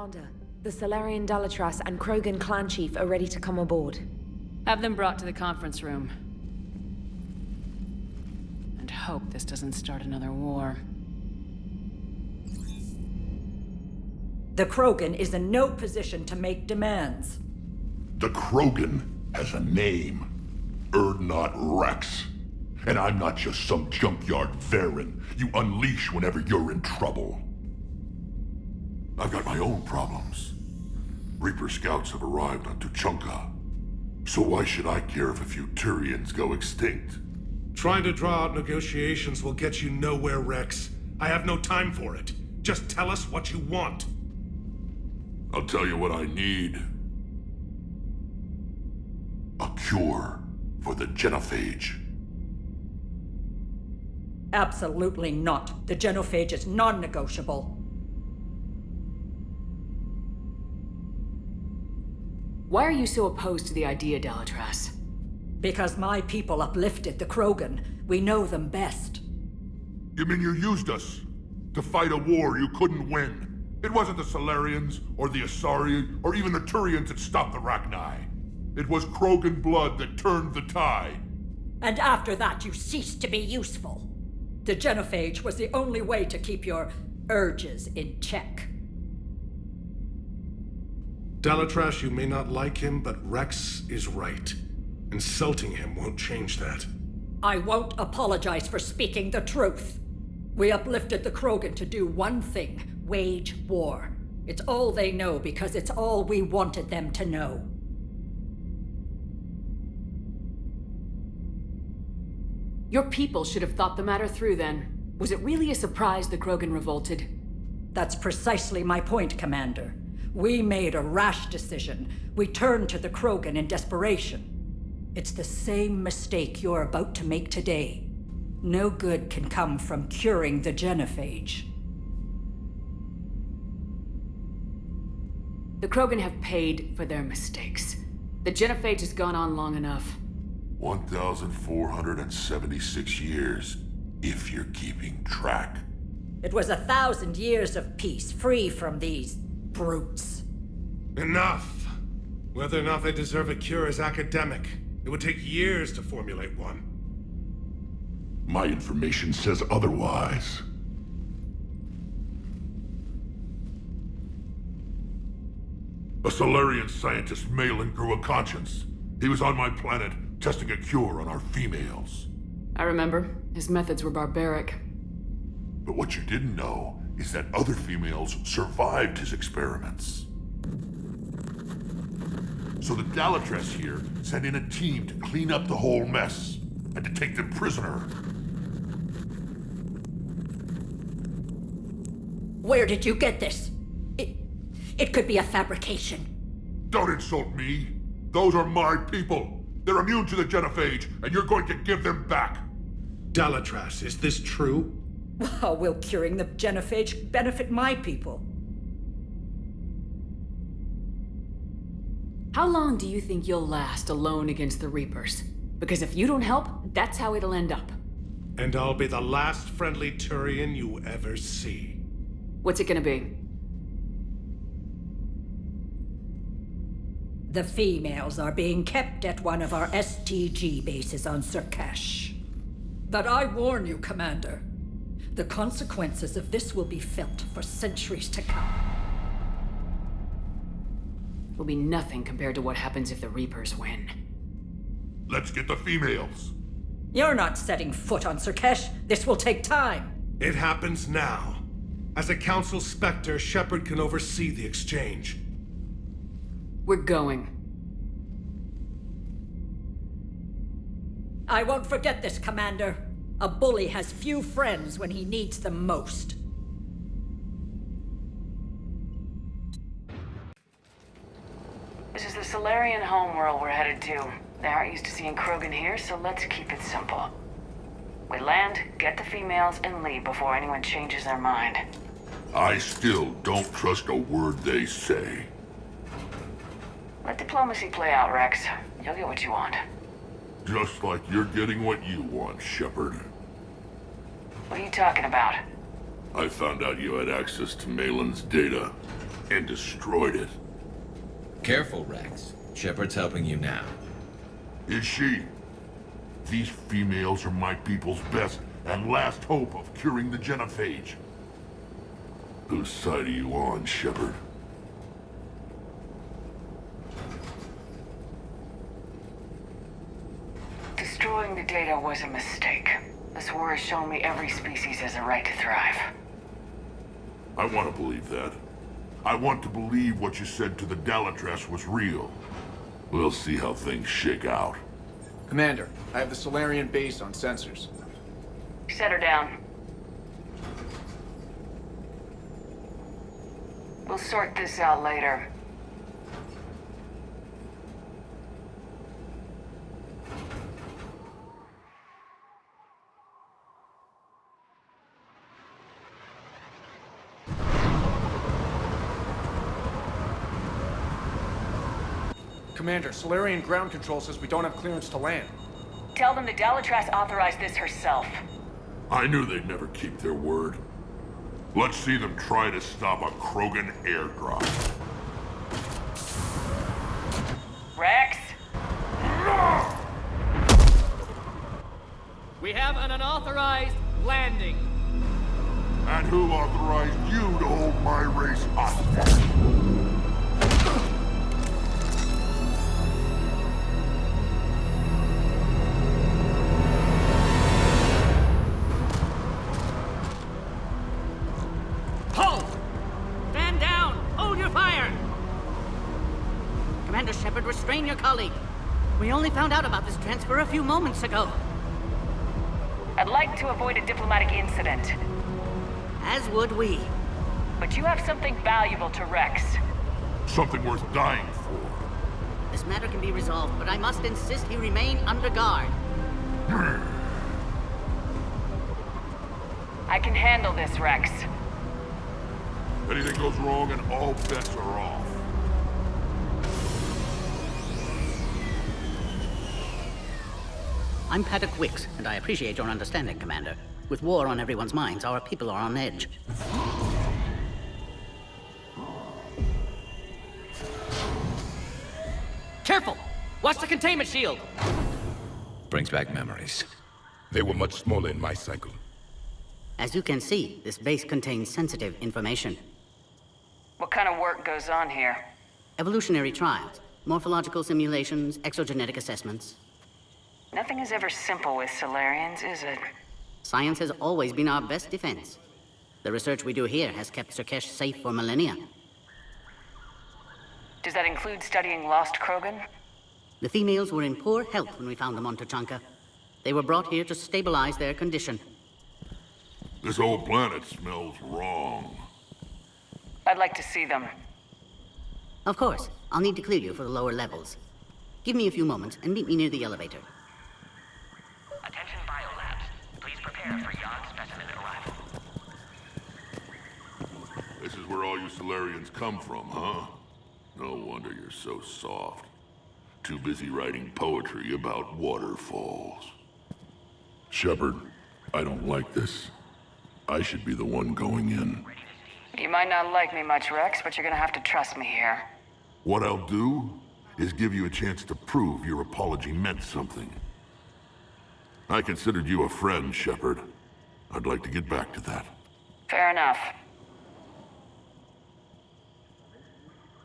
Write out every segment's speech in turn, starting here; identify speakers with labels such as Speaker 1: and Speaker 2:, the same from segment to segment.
Speaker 1: Commander, the Solarian Dalatras and Krogan clan chief are ready to come aboard.
Speaker 2: Have them brought to the conference room. And hope this doesn't start another war.
Speaker 3: The Krogan is in no position to make demands.
Speaker 4: The Krogan has a name. Urdnot Rex. And I'm not just some junkyard Varen you unleash whenever you're in trouble. I've got my own problems. Reaper scouts have arrived on Tuchanka. So why should I care if a few Turians go extinct?
Speaker 5: Trying to draw out negotiations will get you nowhere, Rex. I have no time for it. Just tell us what you want.
Speaker 4: I'll tell you what I need. A cure for the genophage.
Speaker 3: Absolutely not. The genophage is non-negotiable.
Speaker 2: Why are you so opposed to the idea, Dalatras?
Speaker 3: Because my people uplifted the Krogan. We know them best.
Speaker 4: You mean you used us to fight a war you couldn't win? It wasn't the Solarians, or the Asari, or even the Turians that stopped the Rachni. It was Krogan blood that turned the tide.
Speaker 3: And after that, you ceased to be useful. The genophage was the only way to keep your urges in check.
Speaker 5: Dalatras, you may not like him, but Rex is right. Insulting him won't change that.
Speaker 3: I won't apologize for speaking the truth. We uplifted the Krogan to do one thing. Wage war. It's all they know because it's all we wanted them to know.
Speaker 2: Your people should have thought the matter through then. Was it really a surprise the Krogan revolted?
Speaker 3: That's precisely my point, Commander. We made a rash decision. We turned to the Krogan in desperation. It's the same mistake you're about to make today. No good can come from curing the genophage.
Speaker 2: The Krogan have paid for their mistakes. The genophage has gone on long enough.
Speaker 4: 1,476 years, if you're keeping track.
Speaker 3: It was 1,000 years of peace, free from these brutes.
Speaker 5: Enough! Whether or not they deserve a cure is academic. It would take years to formulate one.
Speaker 4: My information says otherwise. A Solarian scientist, Malin, grew a conscience. He was on my planet, testing a cure on our females.
Speaker 2: I remember. His methods were barbaric.
Speaker 4: But what you didn't know is that other females survived his experiments. So the Dalatras here sent in a team to clean up the whole mess, and to take them prisoner.
Speaker 3: Where did you get this? It could be a fabrication.
Speaker 4: Don't insult me. Those are my people. They're immune to the genophage, and you're going to give them back.
Speaker 5: Dalatras, is this true?
Speaker 3: How will curing the genophage benefit my people?
Speaker 2: How long do you think you'll last alone against the Reapers? Because if you don't help, that's how it'll end up.
Speaker 5: And I'll be the last friendly Turian you ever see.
Speaker 2: What's it gonna be?
Speaker 3: The females are being kept at one of our STG bases on Surkash. But I warn you, Commander, the consequences of this will be felt for centuries to come.
Speaker 2: Will be nothing compared to what happens if the Reapers win.
Speaker 4: Let's get the females.
Speaker 3: You're not setting foot on Surkash. This will take time.
Speaker 5: It happens now. As a Council Spectre, Shepard can oversee the exchange.
Speaker 2: We're going.
Speaker 3: I won't forget this, Commander. A bully has few friends when he needs them most.
Speaker 2: This is the Solarian homeworld we're headed to. They aren't used to seeing Krogan here, so let's keep it simple. We land, get the females, and leave before anyone changes their mind.
Speaker 4: I still don't trust a word they say.
Speaker 2: Let diplomacy play out, Rex. You'll get what you want.
Speaker 4: Just like you're getting what you want, Shepard.
Speaker 2: What are you talking about?
Speaker 4: I found out you had access to Malin's data and destroyed it.
Speaker 6: Careful, Rex. Shepard's helping you now.
Speaker 4: Is she? These females are my people's best and last hope of curing the genophage. Whose side are you on, Shepard?
Speaker 2: Destroying the data was a mistake. This war has shown me every species has a right to thrive.
Speaker 4: I want to believe that. I want to believe what you said to the Dalatrass was real. We'll see how things shake out.
Speaker 7: Commander, I have the Solarian base on sensors.
Speaker 2: Set her down. We'll sort this out later.
Speaker 7: Commander, Solarian ground control says we don't have clearance to land.
Speaker 2: Tell them the Dalatrass authorized this herself.
Speaker 4: I knew they'd never keep their word. Let's see them try to stop a Krogan airdrop.
Speaker 2: Rex?
Speaker 8: We have an unauthorized landing.
Speaker 4: And who authorized you to hold my race hostage?
Speaker 8: Hold! Stand down! Hold your fire!
Speaker 9: Commander Shepard, restrain your colleague. We only found out about this transfer a few moments ago.
Speaker 2: I'd like to avoid a diplomatic incident.
Speaker 9: As would we.
Speaker 2: But you have something valuable to Rex.
Speaker 4: Something worth dying for.
Speaker 9: This matter can be resolved, but I must insist he remain under guard.
Speaker 2: I can handle this, Rex.
Speaker 4: Anything goes wrong and all bets are off.
Speaker 9: I'm Paddock Wicks, and I appreciate your understanding, Commander. With war on everyone's minds, our people are on edge.
Speaker 8: Careful! Watch the containment shield!
Speaker 6: Brings back memories.
Speaker 10: They were much smaller in my cycle.
Speaker 9: As you can see, this base contains sensitive information.
Speaker 2: What kind of work goes on here?
Speaker 9: Evolutionary trials, morphological simulations, exogenetic assessments.
Speaker 2: Nothing is ever simple with Solarians, is it?
Speaker 9: Science has always been our best defense. The research we do here has kept Surkesh safe for millennia.
Speaker 2: Does that include studying lost Krogan?
Speaker 9: The females were in poor health when we found them on Tuchanka. They were brought here to stabilize their condition.
Speaker 4: This whole planet smells wrong.
Speaker 2: I'd like to see them.
Speaker 9: Of course, I'll need to clear you for the lower levels. Give me a few moments and meet me near the elevator.
Speaker 11: Attention biolabs. Please prepare for Yod specimen arrival.
Speaker 4: This is where all you Solarians come from, huh? No wonder you're so soft. Too busy writing poetry about waterfalls. Shepard, I don't like this. I should be the one going in.
Speaker 2: You might not like me much, Rex, but you're gonna have to trust me here.
Speaker 4: What I'll do is give you a chance to prove your apology meant something. I considered you a friend, Shepard. I'd like to get back to that.
Speaker 2: Fair enough.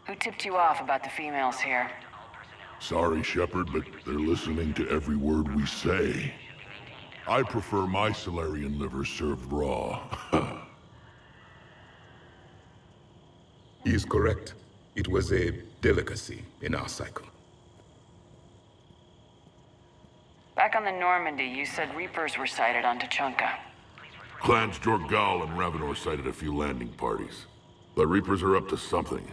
Speaker 2: Who tipped you off about the females here?
Speaker 4: Sorry, Shepard, but they're listening to every word we say. I prefer my Solarian liver served raw.
Speaker 10: He is correct. It was a delicacy in our cycle.
Speaker 2: Back on the Normandy, you said Reapers were sighted on Tuchanka.
Speaker 4: Clans Jorgal and Ravenor sighted a few landing parties. The Reapers are up to something.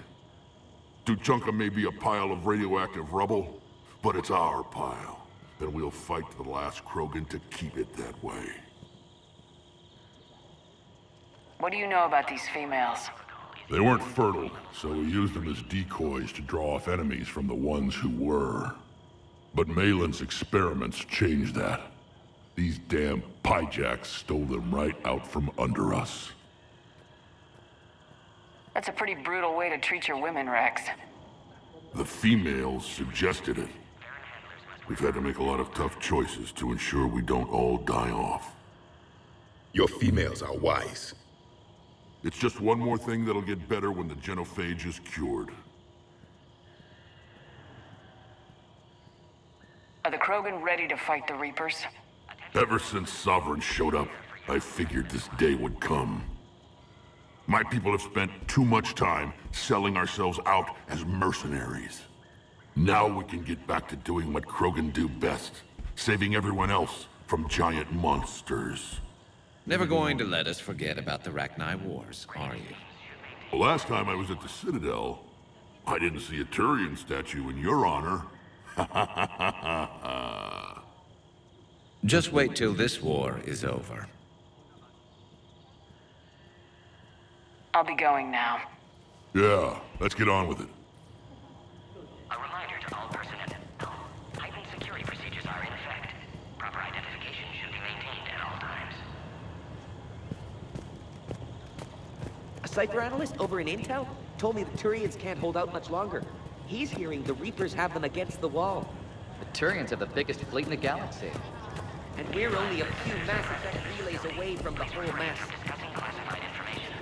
Speaker 4: Tuchanka may be a pile of radioactive rubble, but it's our pile. And we'll fight to the last Krogan to keep it that way.
Speaker 2: What do you know about these females?
Speaker 4: They weren't fertile, so we used them as decoys to draw off enemies from the ones who were. But Malin's experiments changed that. These damn pyjacks stole them right out from under us.
Speaker 2: That's a pretty brutal way to treat your women, Rex.
Speaker 4: The females suggested it. We've had to make a lot of tough choices to ensure we don't all die off.
Speaker 10: Your females are wise.
Speaker 4: It's just one more thing that'll get better when the genophage is cured.
Speaker 2: Are the Krogan ready to fight the Reapers?
Speaker 4: Ever since Sovereign showed up, I figured this day would come. My people have spent too much time selling ourselves out as mercenaries. Now we can get back to doing what Krogan do best, saving everyone else from giant monsters.
Speaker 6: Never going to let us forget about the Rachni Wars, are you?
Speaker 4: The last time I was at the Citadel, I didn't see a Turian statue in your honor.
Speaker 6: Just wait till this war is over.
Speaker 2: I'll be going now.
Speaker 4: Yeah, let's get on with it.
Speaker 11: A reminder to all personnel. Heightened security procedures are in effect. Proper identification should be maintained at all times.
Speaker 12: A cipher analyst over in Intel told me the Turians can't hold out much longer. He's hearing the Reapers have them against the wall.
Speaker 13: The Turians have the biggest fleet in the galaxy.
Speaker 12: And we're only a few Mass Effect relays away from the whole mess.
Speaker 11: Discussing classified information.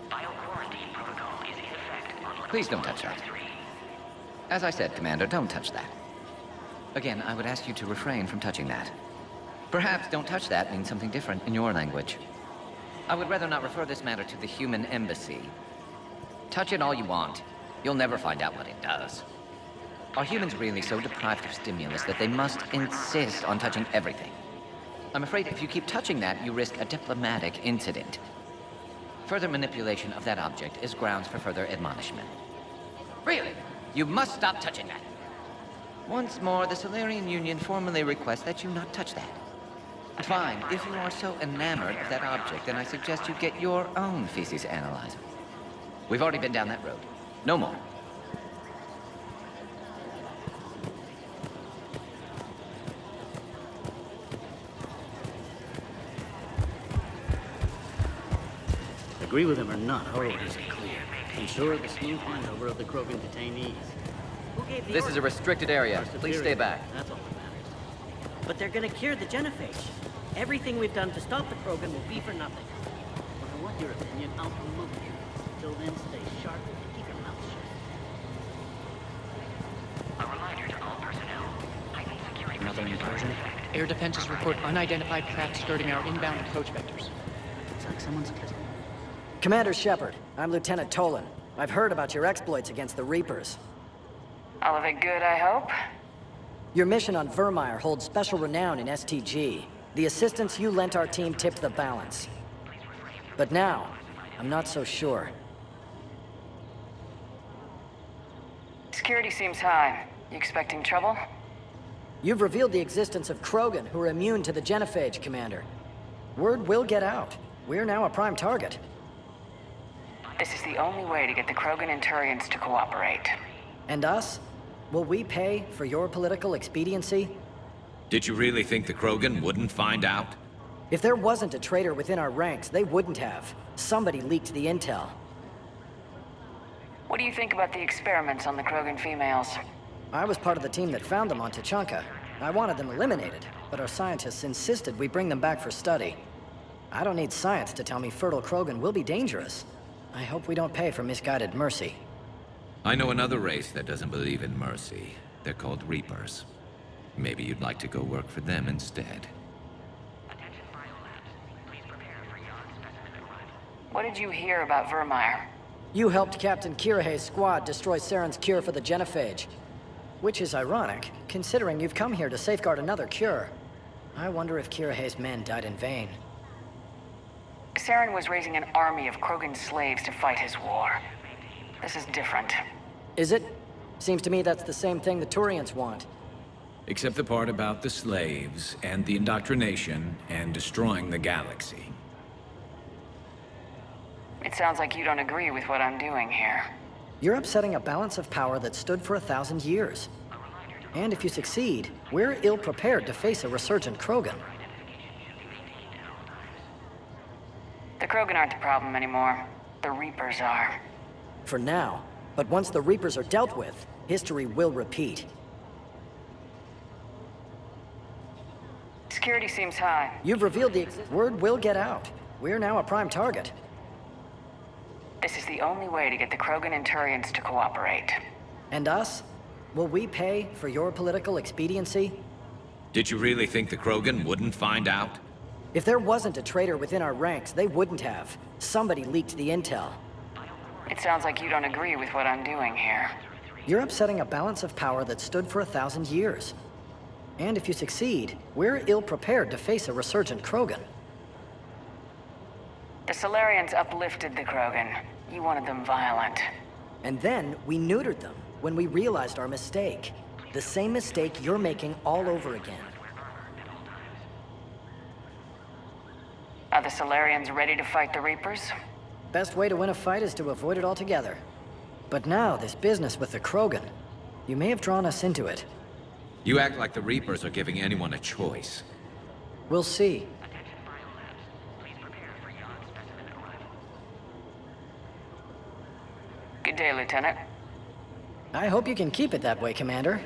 Speaker 11: Bio-quarantine protocol is in effect on
Speaker 13: Please don't touch that. As I said, Commander, don't touch that. Again, I would ask you to refrain from touching that. Perhaps don't touch that means something different in your language. I would rather not refer this matter to the human embassy. Touch it all you want. You'll never find out what it does. Are humans really so deprived of stimulus that they must insist on touching everything? I'm afraid if you keep touching that, you risk a diplomatic incident. Further manipulation of that object is grounds for further admonishment. Really? You must stop touching that. Once more, the Solarian Union formally requests that you not touch that. Fine, if you are so enamored of that object, then I suggest you get your own feces analyzer. We've already been down that road. No more.
Speaker 9: Agree with him or not, our orders are clear. Ensure the smooth handover of the Krogan detainees.
Speaker 12: Who gave the
Speaker 13: This is a restricted area. Please stay back.
Speaker 9: That's all that matters.
Speaker 14: But they're gonna cure the genophage. Everything we've done to stop the Krogan will be for nothing.
Speaker 9: Well, I want your opinion. I'll promote you. Till then, stay sharp and keep your mouth shut.
Speaker 11: A reminder to all personnel. Heightened security
Speaker 8: Another
Speaker 11: procedures are in
Speaker 8: incursion.
Speaker 11: effect.
Speaker 8: Air defenses report unidentified craft skirting our inbound approach vectors.
Speaker 9: Looks like someone's listening.
Speaker 15: Commander Shepard, I'm Lieutenant Tolan. I've heard about your exploits against the Reapers.
Speaker 2: All of it good, I hope?
Speaker 15: Your mission on Vermeer holds special renown in STG. The assistance you lent our team tipped the balance. But now, I'm not so sure.
Speaker 2: Security seems high. You expecting trouble?
Speaker 15: You've revealed the existence of Krogan who are immune to the genophage, Commander. Word will get out. We're now a prime target.
Speaker 2: This is the only way to get the Krogan and Turians to cooperate.
Speaker 15: And us? Will we pay for your political expediency?
Speaker 6: Did you really think the Krogan wouldn't find out?
Speaker 15: If there wasn't a traitor within our ranks, they wouldn't have. Somebody leaked the intel.
Speaker 2: What do you think about the experiments on the Krogan females?
Speaker 15: I was part of the team that found them on Tuchanka. I wanted them eliminated, but our scientists insisted we bring them back for study. I don't need science to tell me fertile Krogan will be dangerous. I hope we don't pay for misguided mercy.
Speaker 6: I know another race that doesn't believe in mercy. They're called Reapers. Maybe you'd like to go work for them instead.
Speaker 11: Attention biolabs. Please prepare for Yon's specimen arrival.
Speaker 2: What did you hear about Vermeer?
Speaker 15: You helped Captain Kirahay's squad destroy Saren's cure for the genophage. Which is ironic, considering you've come here to safeguard another cure. I wonder if Kirahay's men died in vain.
Speaker 2: Saren was raising an army of Krogan slaves to fight his war. This is different.
Speaker 15: Is it? Seems to me that's the same thing the Turians want.
Speaker 6: Except the part about the slaves, and the indoctrination, and destroying the galaxy.
Speaker 2: It sounds like you don't agree with what I'm doing here.
Speaker 15: You're upsetting a balance of power that stood for 1,000 years. And if you succeed, we're ill-prepared to face a resurgent Krogan.
Speaker 2: The Krogan aren't the problem anymore. The Reapers are.
Speaker 15: For now. But once the Reapers are dealt with, history will repeat.
Speaker 2: Security seems high.
Speaker 15: You've revealed the word will get out. We're now a prime target.
Speaker 2: This is the only way to get the Krogan and Turians to cooperate.
Speaker 15: And us? Will we pay for your political expediency?
Speaker 6: Did you really think the Krogan wouldn't find out?
Speaker 15: If there wasn't a traitor within our ranks, they wouldn't have. Somebody leaked the intel.
Speaker 2: It sounds like you don't agree with what I'm doing here.
Speaker 15: You're upsetting a balance of power that stood for 1,000 years. And if you succeed, we're ill-prepared to face a resurgent Krogan.
Speaker 2: The Solarians uplifted the Krogan. You wanted them violent.
Speaker 15: And then we neutered them when we realized our mistake. The same mistake you're making all over again.
Speaker 2: Are the Solarians ready to fight the Reapers?
Speaker 15: Best way to win a fight is to avoid it altogether. But now, this business with the Krogan, you may have drawn us into it.
Speaker 6: You act like the Reapers are giving anyone a choice.
Speaker 15: We'll see.
Speaker 2: Good day, Lieutenant.
Speaker 15: I hope you can keep it that way, Commander.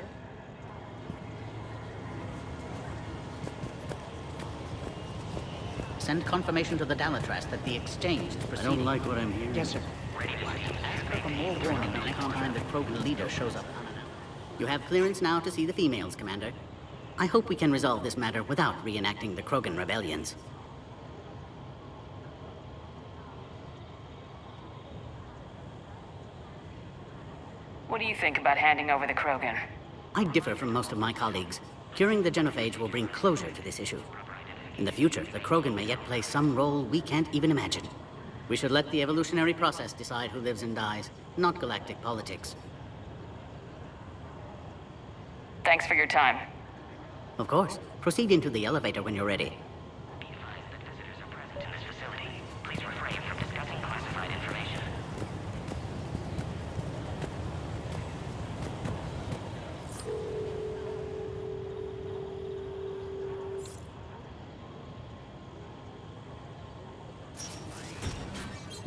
Speaker 9: Send confirmation to the Dalatras that the exchange is proceeding. I don't like what I'm hearing.
Speaker 14: Yes, sir.
Speaker 9: Ask for more warning the next time the Krogan leader shows up. You have clearance now to see the females, Commander. I hope we can resolve this matter without reenacting the Krogan rebellions.
Speaker 2: What do you think about handing over the Krogan?
Speaker 9: I differ from most of my colleagues. Curing the genophage will bring closure to this issue. In the future, the Krogan may yet play some role we can't even imagine. We should let the evolutionary process decide who lives and dies, not galactic politics.
Speaker 2: Thanks for your time.
Speaker 9: Of course. Proceed into the elevator when you're ready.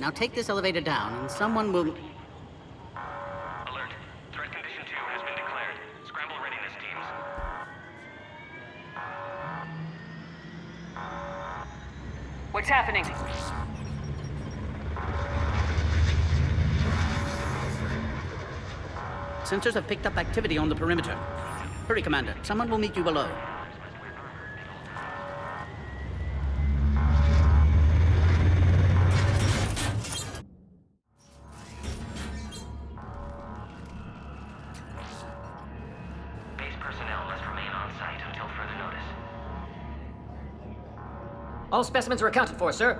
Speaker 9: Now take this elevator down, and someone will...
Speaker 11: Alert. Threat condition 2 has been declared. Scramble readiness teams.
Speaker 2: What's happening?
Speaker 9: Sensors have picked up activity on the perimeter. Hurry, Commander. Someone will meet you below.
Speaker 12: All specimens are accounted for, sir.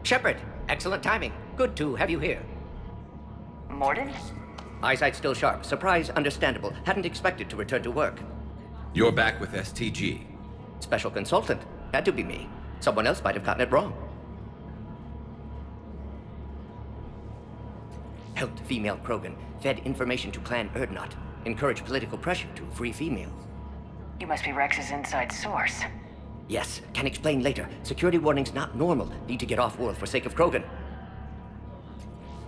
Speaker 12: Shepard, excellent timing. Good to have you here.
Speaker 2: Morden?
Speaker 12: Eyesight still sharp. Surprise understandable. Hadn't expected to return to work.
Speaker 6: You're back with STG.
Speaker 12: Special consultant. Had to be me. Someone else might have gotten it wrong. Helped female Krogan. Fed information to Clan Urdnot. Encouraged political pressure to free females.
Speaker 2: You must be Rex's inside source.
Speaker 12: Yes, can explain later. Security warnings not normal. Need to get off-world for sake of Krogan.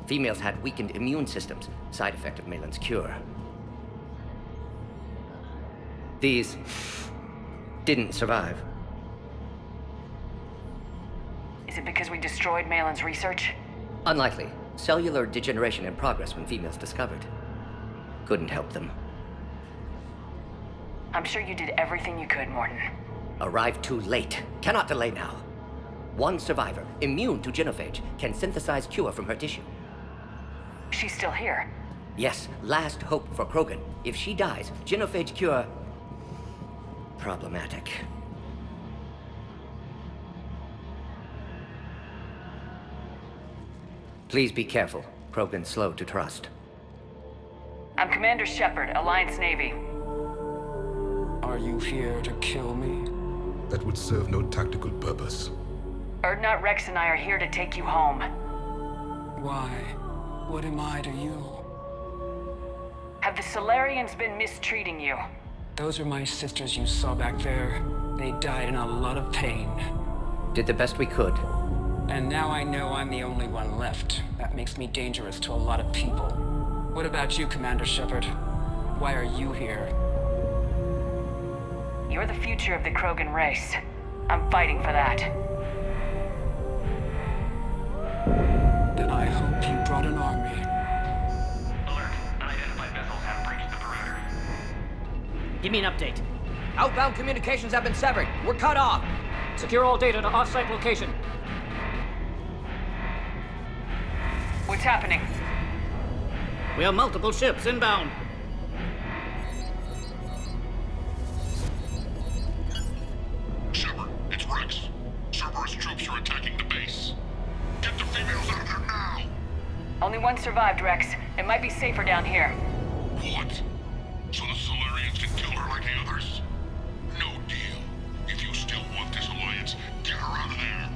Speaker 12: Females had weakened immune systems. Side effect of Malin's cure. These didn't survive.
Speaker 2: Is it because we destroyed Malin's research?
Speaker 12: Unlikely. Cellular degeneration in progress when females discovered. Couldn't help them.
Speaker 2: I'm sure you did everything you could, Morden.
Speaker 12: Arrived too late. Cannot delay now. One survivor, immune to genophage, can synthesize cure from her tissue.
Speaker 2: She's still here.
Speaker 12: Yes, last hope for Krogan. If she dies, genophage cure... problematic. Please be careful. Krogan's slow to trust.
Speaker 2: I'm Commander Shepard, Alliance Navy.
Speaker 16: Are you here to kill me?
Speaker 10: That would serve no tactical purpose.
Speaker 2: Erdnot, Rex, and I are here to take you home.
Speaker 16: Why? What am I to you?
Speaker 2: Have the Solarians been mistreating you?
Speaker 16: Those are my sisters you saw back there. They died in a lot of pain.
Speaker 12: Did the best we could.
Speaker 16: And now I know I'm the only one left. That makes me dangerous to a lot of people. What about you, Commander Shepard? Why are you here?
Speaker 2: You're the future of the Krogan race. I'm fighting for that.
Speaker 16: Then I hope you brought an army.
Speaker 11: Alert. Unidentified vessels have breached the perimeter.
Speaker 14: Give me an update.
Speaker 12: Outbound communications have been severed. We're cut off.
Speaker 8: Secure all data to off-site location.
Speaker 2: What's happening?
Speaker 14: We have multiple ships inbound.
Speaker 4: Shepard, it's Rex. Cerberus troops are attacking the base. Get the females out of there now!
Speaker 2: Only one survived, Rex. It might be safer down here.
Speaker 4: What? So the Solarians can kill her like the others? No deal. If you still want this alliance, get her out of there.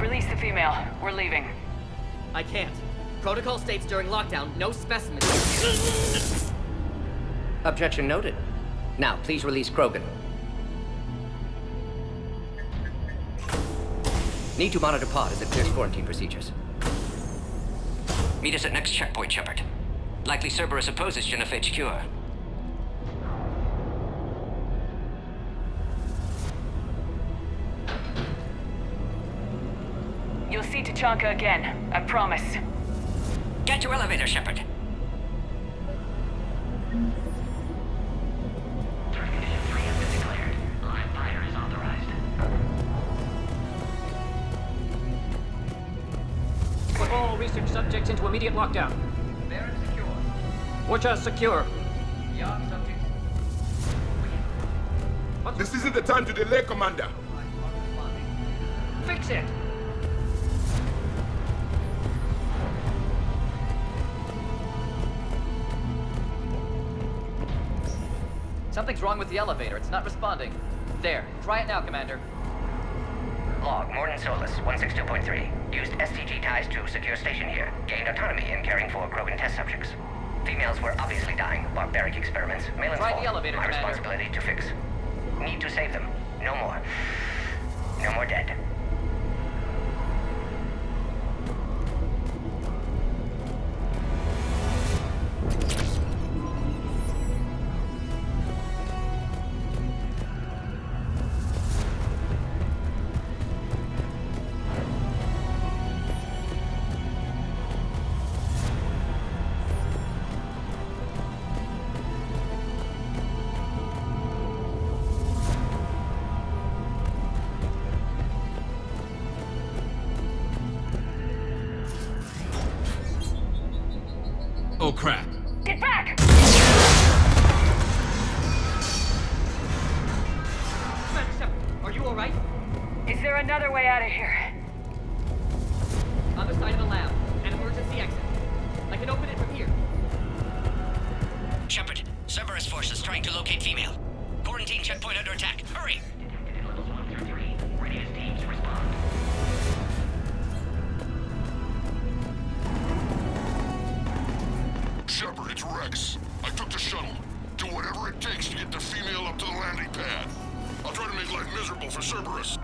Speaker 2: Release the female. We're leaving.
Speaker 12: I can't. Protocol states during lockdown, no specimens. Objection noted. Now, please release Krogan. Need to monitor pod as it clears quarantine procedures.
Speaker 17: Meet us at next checkpoint, Shepard. Likely Cerberus opposes genophage cure.
Speaker 2: You'll see Tachanka again. I promise.
Speaker 17: Get to elevator, Shepard.
Speaker 11: Threat condition 3 has been declared. Live fire is authorized.
Speaker 8: Put all research subjects into immediate lockdown.
Speaker 13: Baron secure.
Speaker 8: Watcher secure.
Speaker 13: Yard subjects.
Speaker 10: This isn't the time to delay, Commander.
Speaker 8: Fix it!
Speaker 13: Something's wrong with the elevator. It's not responding. There. Try it now, Commander.
Speaker 11: Log, Morden Solus, 162.3. Used STG ties to secure station here. Gained autonomy in caring for Krogan test subjects. Females were obviously dying. Barbaric experiments. Malin's
Speaker 13: Try
Speaker 11: fault.
Speaker 13: the elevator,
Speaker 11: My
Speaker 13: Commander.
Speaker 11: responsibility to fix. Need to save them. No more. No more dead.
Speaker 6: Oh, crap.
Speaker 2: Get back!
Speaker 12: Commander Shepard, are you alright?
Speaker 2: Is there another way out of here?
Speaker 12: On the side of the lab. An emergency exit. I can open it from here.
Speaker 17: Shepard, Cerberus forces trying to locate female. Quarantine checkpoint under attack. Hurry!
Speaker 11: Detected in levels 1 through 3. Readiest teams respond.
Speaker 4: Shepard, it's Rex. I took the shuttle. Do whatever it takes to get the female up to the landing pad. I'll try to make life miserable for Cerberus.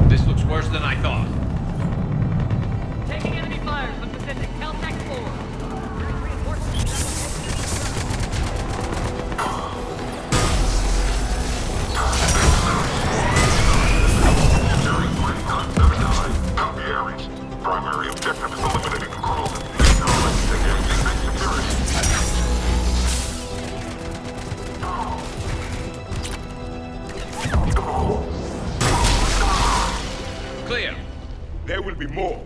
Speaker 6: This looks worse than I thought.
Speaker 12: Taking enemy fires from Pacific. Caltech 4.
Speaker 4: Copy, Ares. Primary objective is eliminating the Krogan. Engaging security.
Speaker 6: Clear.
Speaker 10: There will be more.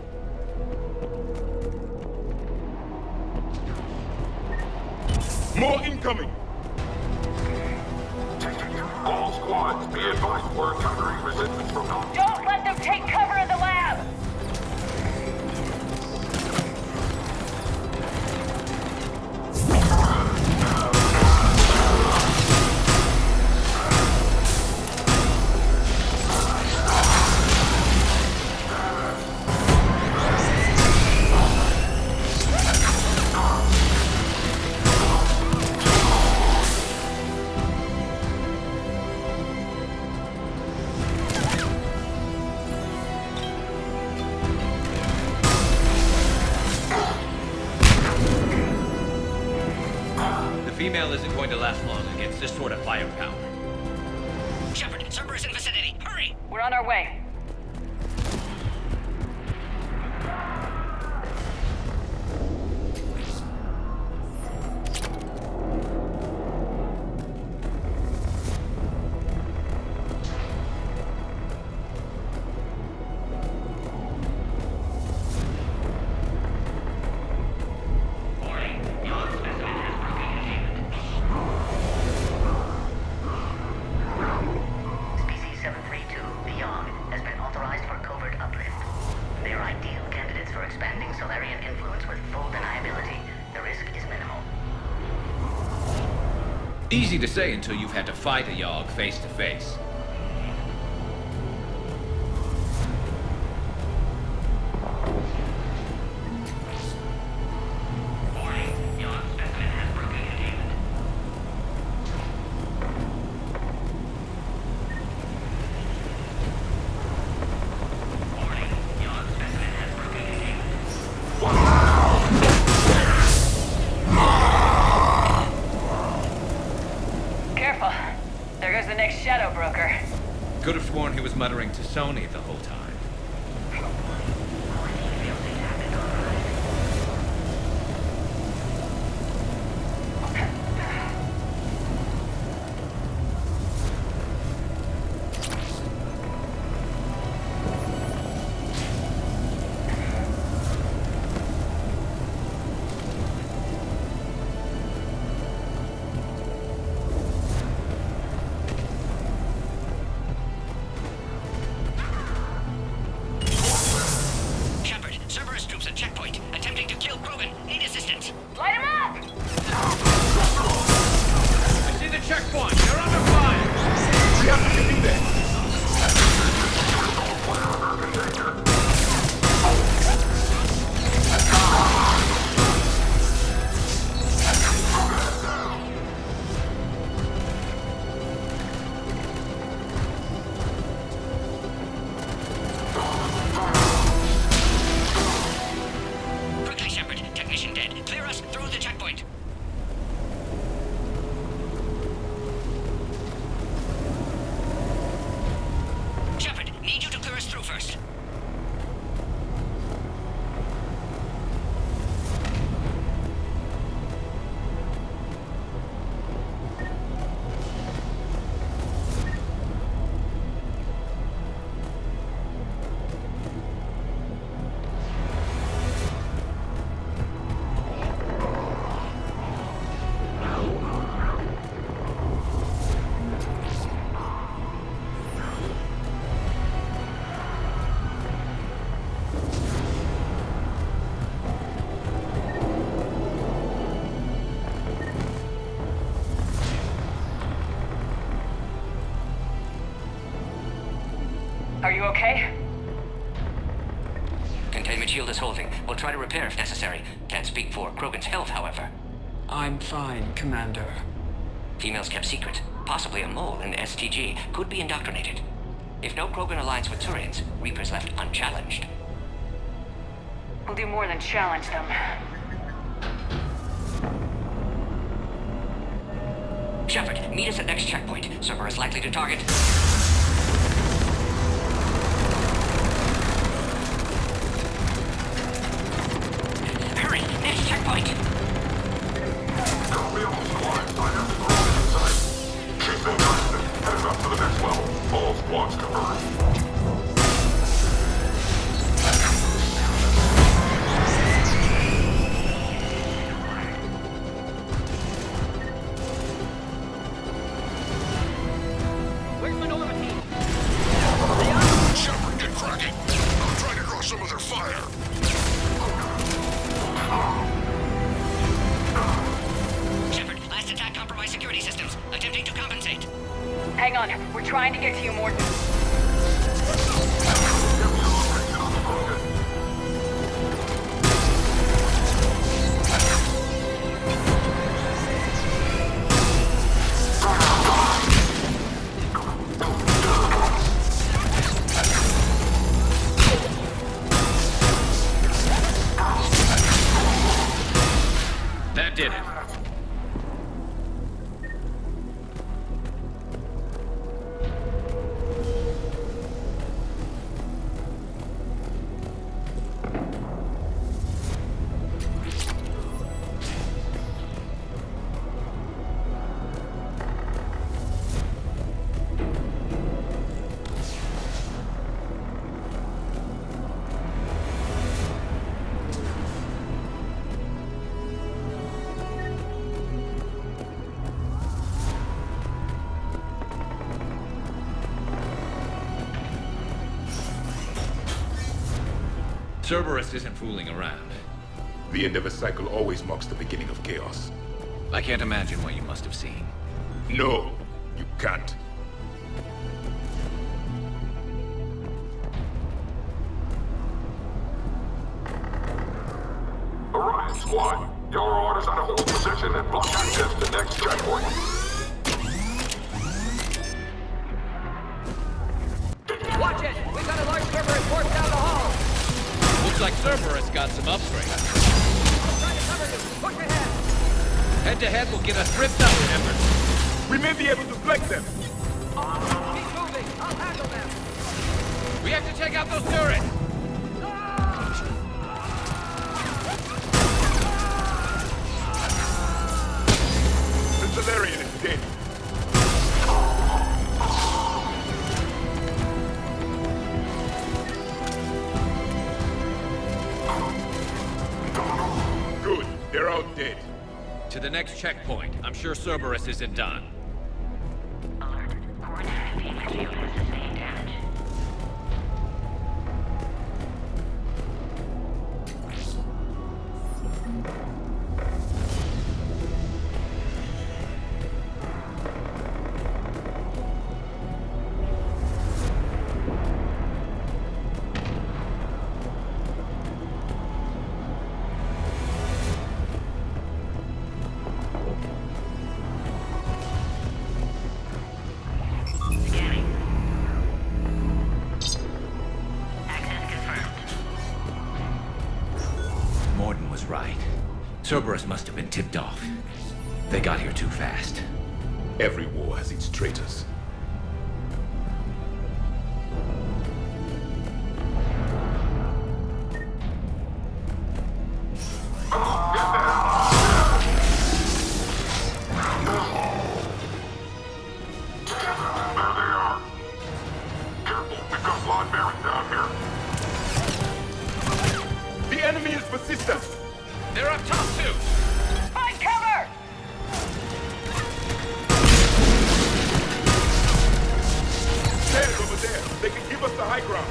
Speaker 10: More incoming!
Speaker 4: All squads, be advised we're encountering resistance from non-
Speaker 2: Don't let them take cover in the lab!
Speaker 6: female isn't going to last long against this sort of firepower.
Speaker 17: Shepard, Cerberus in vicinity. Hurry!
Speaker 2: We're on our way.
Speaker 6: Easy to say until you've had to fight a Yogg face to face. Could have sworn he was muttering to Sony the whole time.
Speaker 2: Are you okay?
Speaker 17: Containment shield is holding. We'll try to repair if necessary. Can't speak for Krogan's health, however.
Speaker 16: I'm fine, Commander.
Speaker 17: Females kept secret. Possibly a mole in the STG. Could be indoctrinated. If no Krogan aligns with Turians, Reapers left unchallenged.
Speaker 2: We'll do more than challenge them.
Speaker 17: Shepard, meet us at next checkpoint. Cerberus likely to target. Hurry! Next checkpoint!
Speaker 4: There'll be a squad sign up the Krogan inside. Keep them constant. Heading up to the next level. All squads converged.
Speaker 8: Where's my notification?
Speaker 6: Cerberus isn't fooling around.
Speaker 10: The end of a cycle always marks the beginning of chaos.
Speaker 6: I can't imagine what you must have seen.
Speaker 10: No, you can't.
Speaker 18: Orion Squad, your orders are to hold position and block access to next checkpoint.
Speaker 12: Watch it! We got a large Cerberus force down the hall!
Speaker 6: Looks like Cerberus got some upgrades.
Speaker 12: Try to cover you! Push ahead!
Speaker 6: Head-to-head will get us ripped up, Embers.
Speaker 10: We may be able to flank them!
Speaker 12: Keep moving! I'll handle them!
Speaker 6: We have to take out those turrets!
Speaker 10: The Salarian is dead. Good. They're all dead.
Speaker 6: To the next checkpoint. I'm sure Cerberus isn't done.
Speaker 11: Alert. Coordinated containment shield has sustained damage.
Speaker 6: Right. Cerberus must have been tipped off. They got here too fast.
Speaker 10: Every war has its traitors.
Speaker 18: The enemy is persistent!
Speaker 6: They're up top, too!
Speaker 2: Find cover!
Speaker 10: Stairs over there! They can give us the high ground!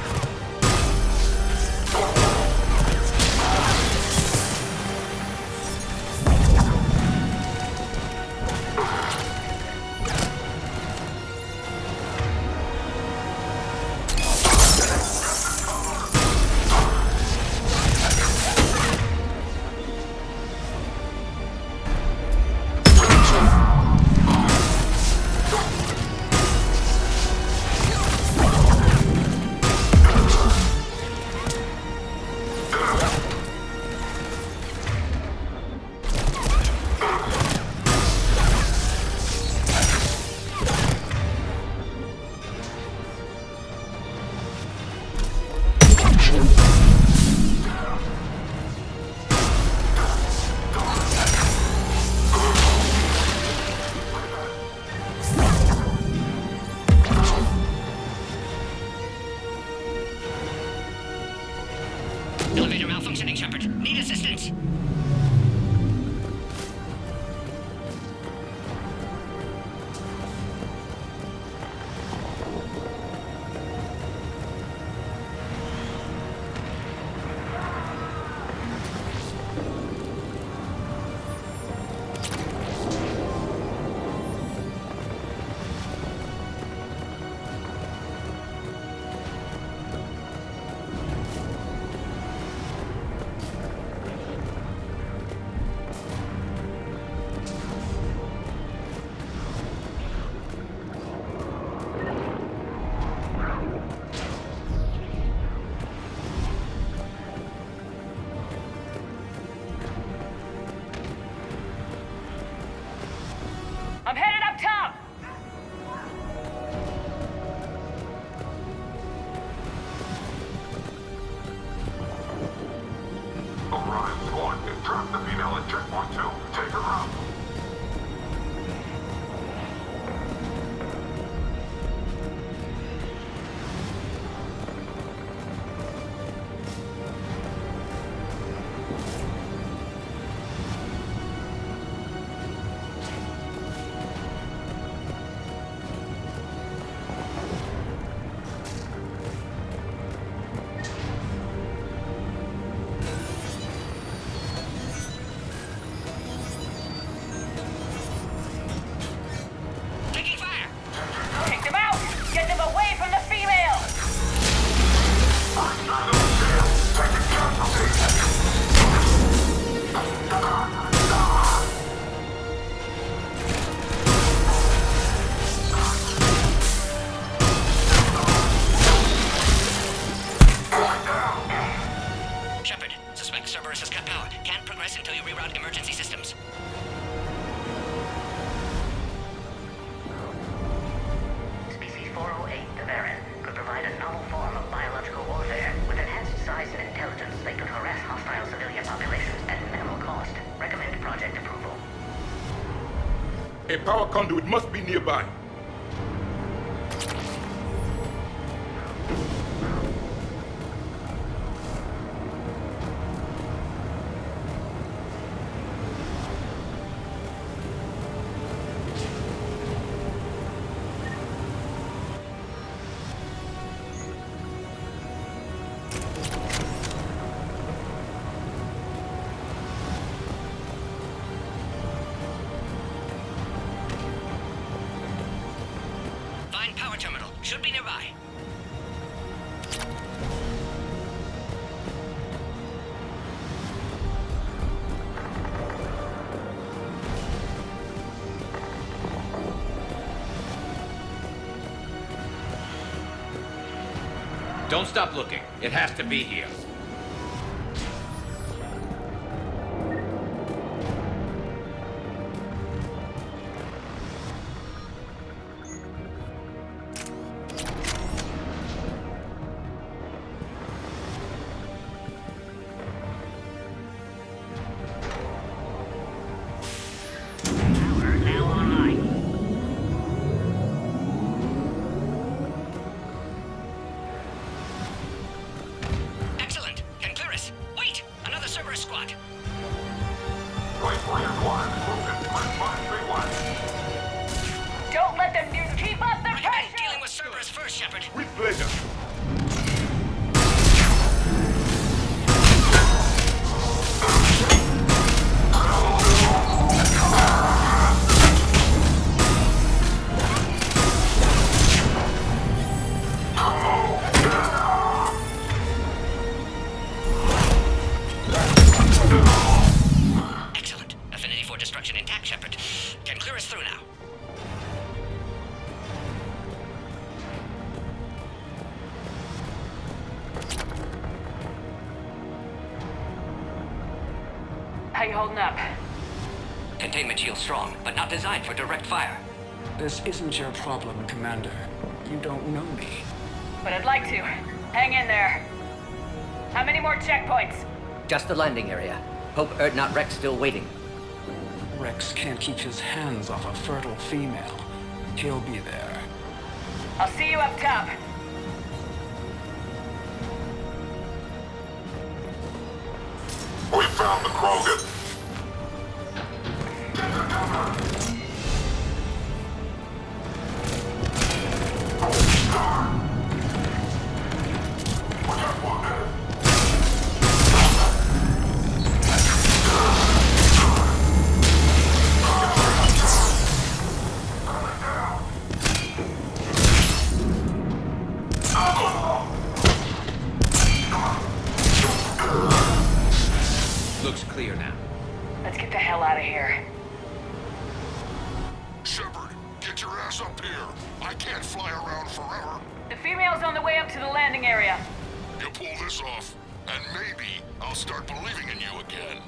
Speaker 17: Elevator malfunctioning, Shepard. Need assistance.
Speaker 2: I'm headed up top!
Speaker 18: Orion Squad, trap the female at checkpoint 2. Take her out.
Speaker 10: A power conduit must be nearby.
Speaker 17: Power terminal should be nearby.
Speaker 6: Don't stop looking. It has to be here.
Speaker 2: Don't let them nukes keep up the pressure!
Speaker 17: Dealing with Cerberus first, Shepard.
Speaker 10: With pleasure.
Speaker 17: Excellent. Affinity for destruction intact, Shepard. Can clear us through now.
Speaker 2: How you holding up?
Speaker 17: Containment shield strong, but not designed for direct fire.
Speaker 16: This isn't your problem, Commander. You don't know me.
Speaker 2: But I'd like to. Hang in there. How many more checkpoints?
Speaker 12: Just the landing area. Hope Erdnot Rex still waiting.
Speaker 16: Rex can't keep his hands off a fertile female. He'll be there.
Speaker 2: I'll see you up top.
Speaker 18: We found the Krogan.
Speaker 6: Looks clear now.
Speaker 2: Let's get the hell out of here.
Speaker 18: Shepard, get your ass up here. I can't fly around forever.
Speaker 2: The female's on the way up to the landing area.
Speaker 18: You pull this off, and maybe I'll start believing in you again.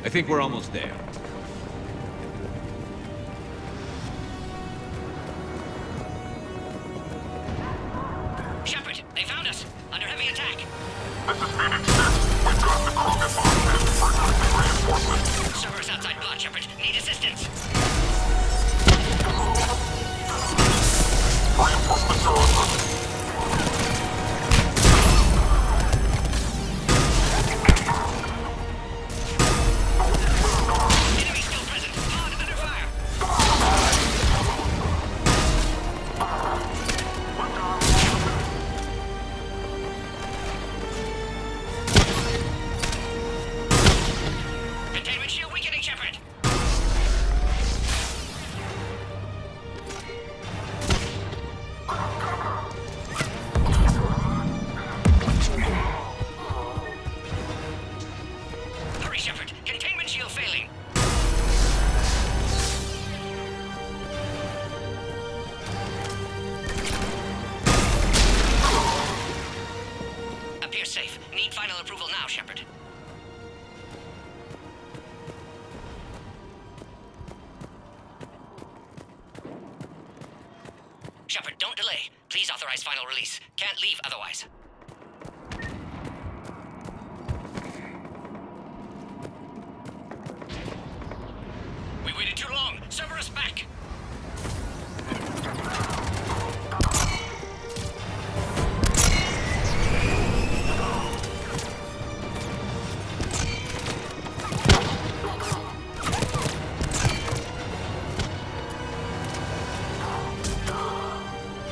Speaker 6: I think we're almost there.
Speaker 17: Shepard, they found us. Under heavy attack.
Speaker 18: This is Phoenix 6. We've got the Krogan bombed in for emergency reinforcements.
Speaker 17: Servers outside block, Shepard. Need assistance.
Speaker 18: Reinforcements are on route.
Speaker 17: need final approval now, Shepard. Shepard, don't delay. Please authorize final release. Can't leave otherwise. We waited too long. Cerberus back.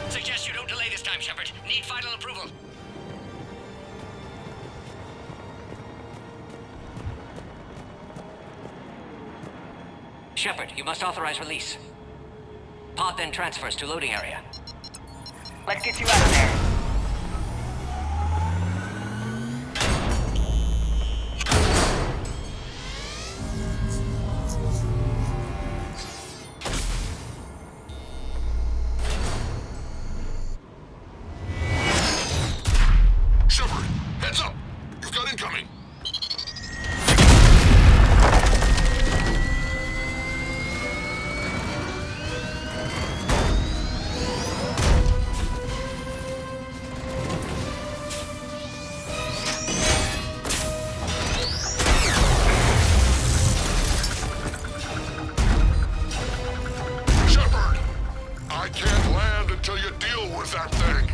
Speaker 17: Suggest you don't delay this time, Shepard. Need final approval. Shepard, you must authorize release. Pod then transfers to loading area.
Speaker 2: Let's get you out of there.
Speaker 18: Shepard, heads up! You've got incoming! Shepard! I can't land until you deal with that thing.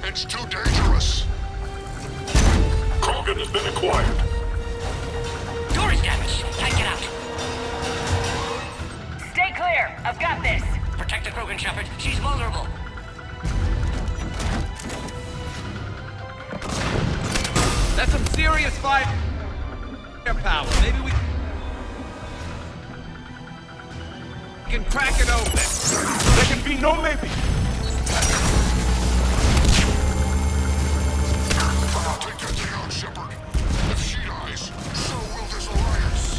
Speaker 18: It's too dangerous. Krogan has been acquired.
Speaker 17: Door is damaged. Can't get out.
Speaker 2: Stay clear. I've got this.
Speaker 17: Protect the Krogan, Shepard. She's vulnerable.
Speaker 6: That's some serious firepower. Maybe we can crack it open.
Speaker 18: There can be no maybe. I'll take that thing out, Shepard. If she dies, so will this alliance.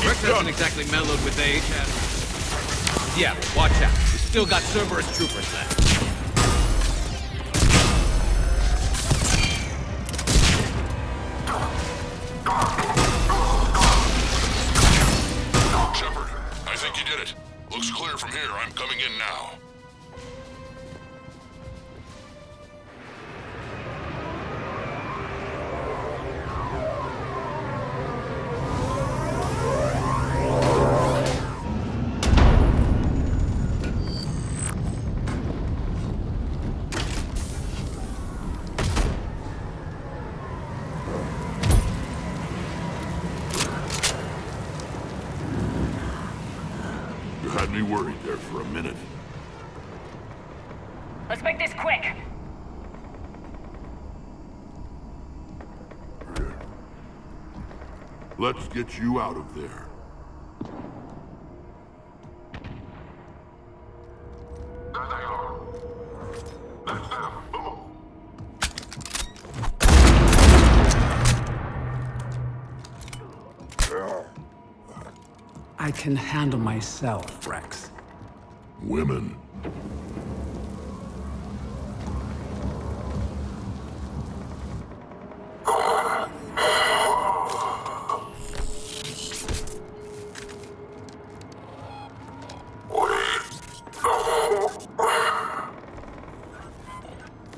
Speaker 6: Rex hasn't exactly mellowed with age, has he? Yeah, but watch out. We still got Cerberus troopers left.
Speaker 18: Shepard, I think you did it. Looks clear from here. I'm coming in now.
Speaker 4: You had me worried there for a minute.
Speaker 2: Let's make this quick.
Speaker 4: Let's get you out of there.
Speaker 18: There they are. That's them. Move.
Speaker 16: I can handle myself, Rex.
Speaker 4: Women.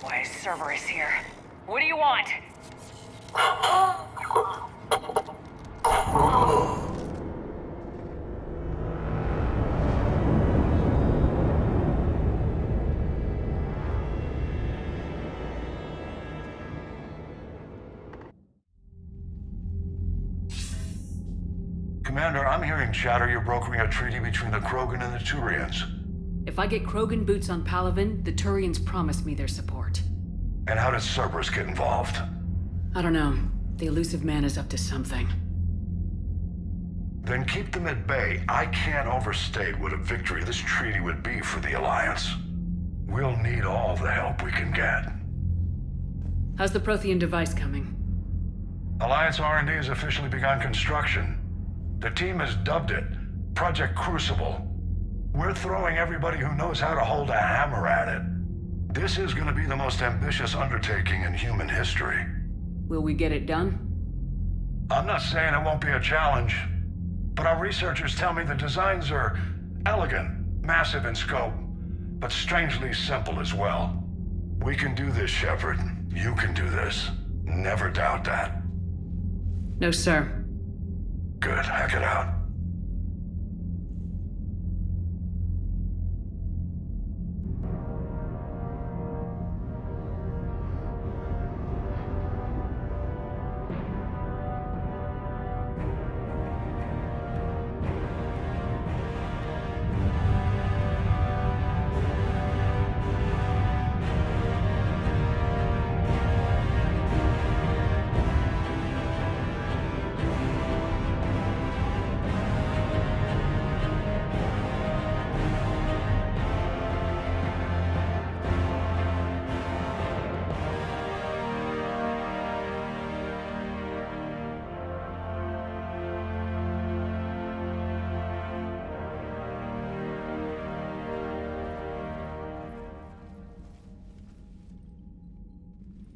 Speaker 2: Why is Cerberus here? What do you want?
Speaker 19: Commander, I'm hearing chatter you're brokering a treaty between the Krogan and the Turians.
Speaker 20: If I get Krogan boots on Palaven, the Turians promise me their support.
Speaker 19: And how did Cerberus get involved?
Speaker 20: I don't know. The elusive man is up to something.
Speaker 19: Then keep them at bay. I can't overstate what a victory this treaty would be for the Alliance. We'll need all the help we can get.
Speaker 20: How's the Prothean device coming?
Speaker 19: Alliance R&D has officially begun construction. The team has dubbed it Project Crucible. We're throwing everybody who knows how to hold a hammer at it. This is going to be the most ambitious undertaking in human history.
Speaker 20: Will we get it done?
Speaker 19: I'm not saying it won't be a challenge, but our researchers tell me the designs are elegant, massive in scope, but strangely simple as well. We can do this, Shepard. You can do this. Never doubt that.
Speaker 20: No, sir.
Speaker 19: Good. Hack it out.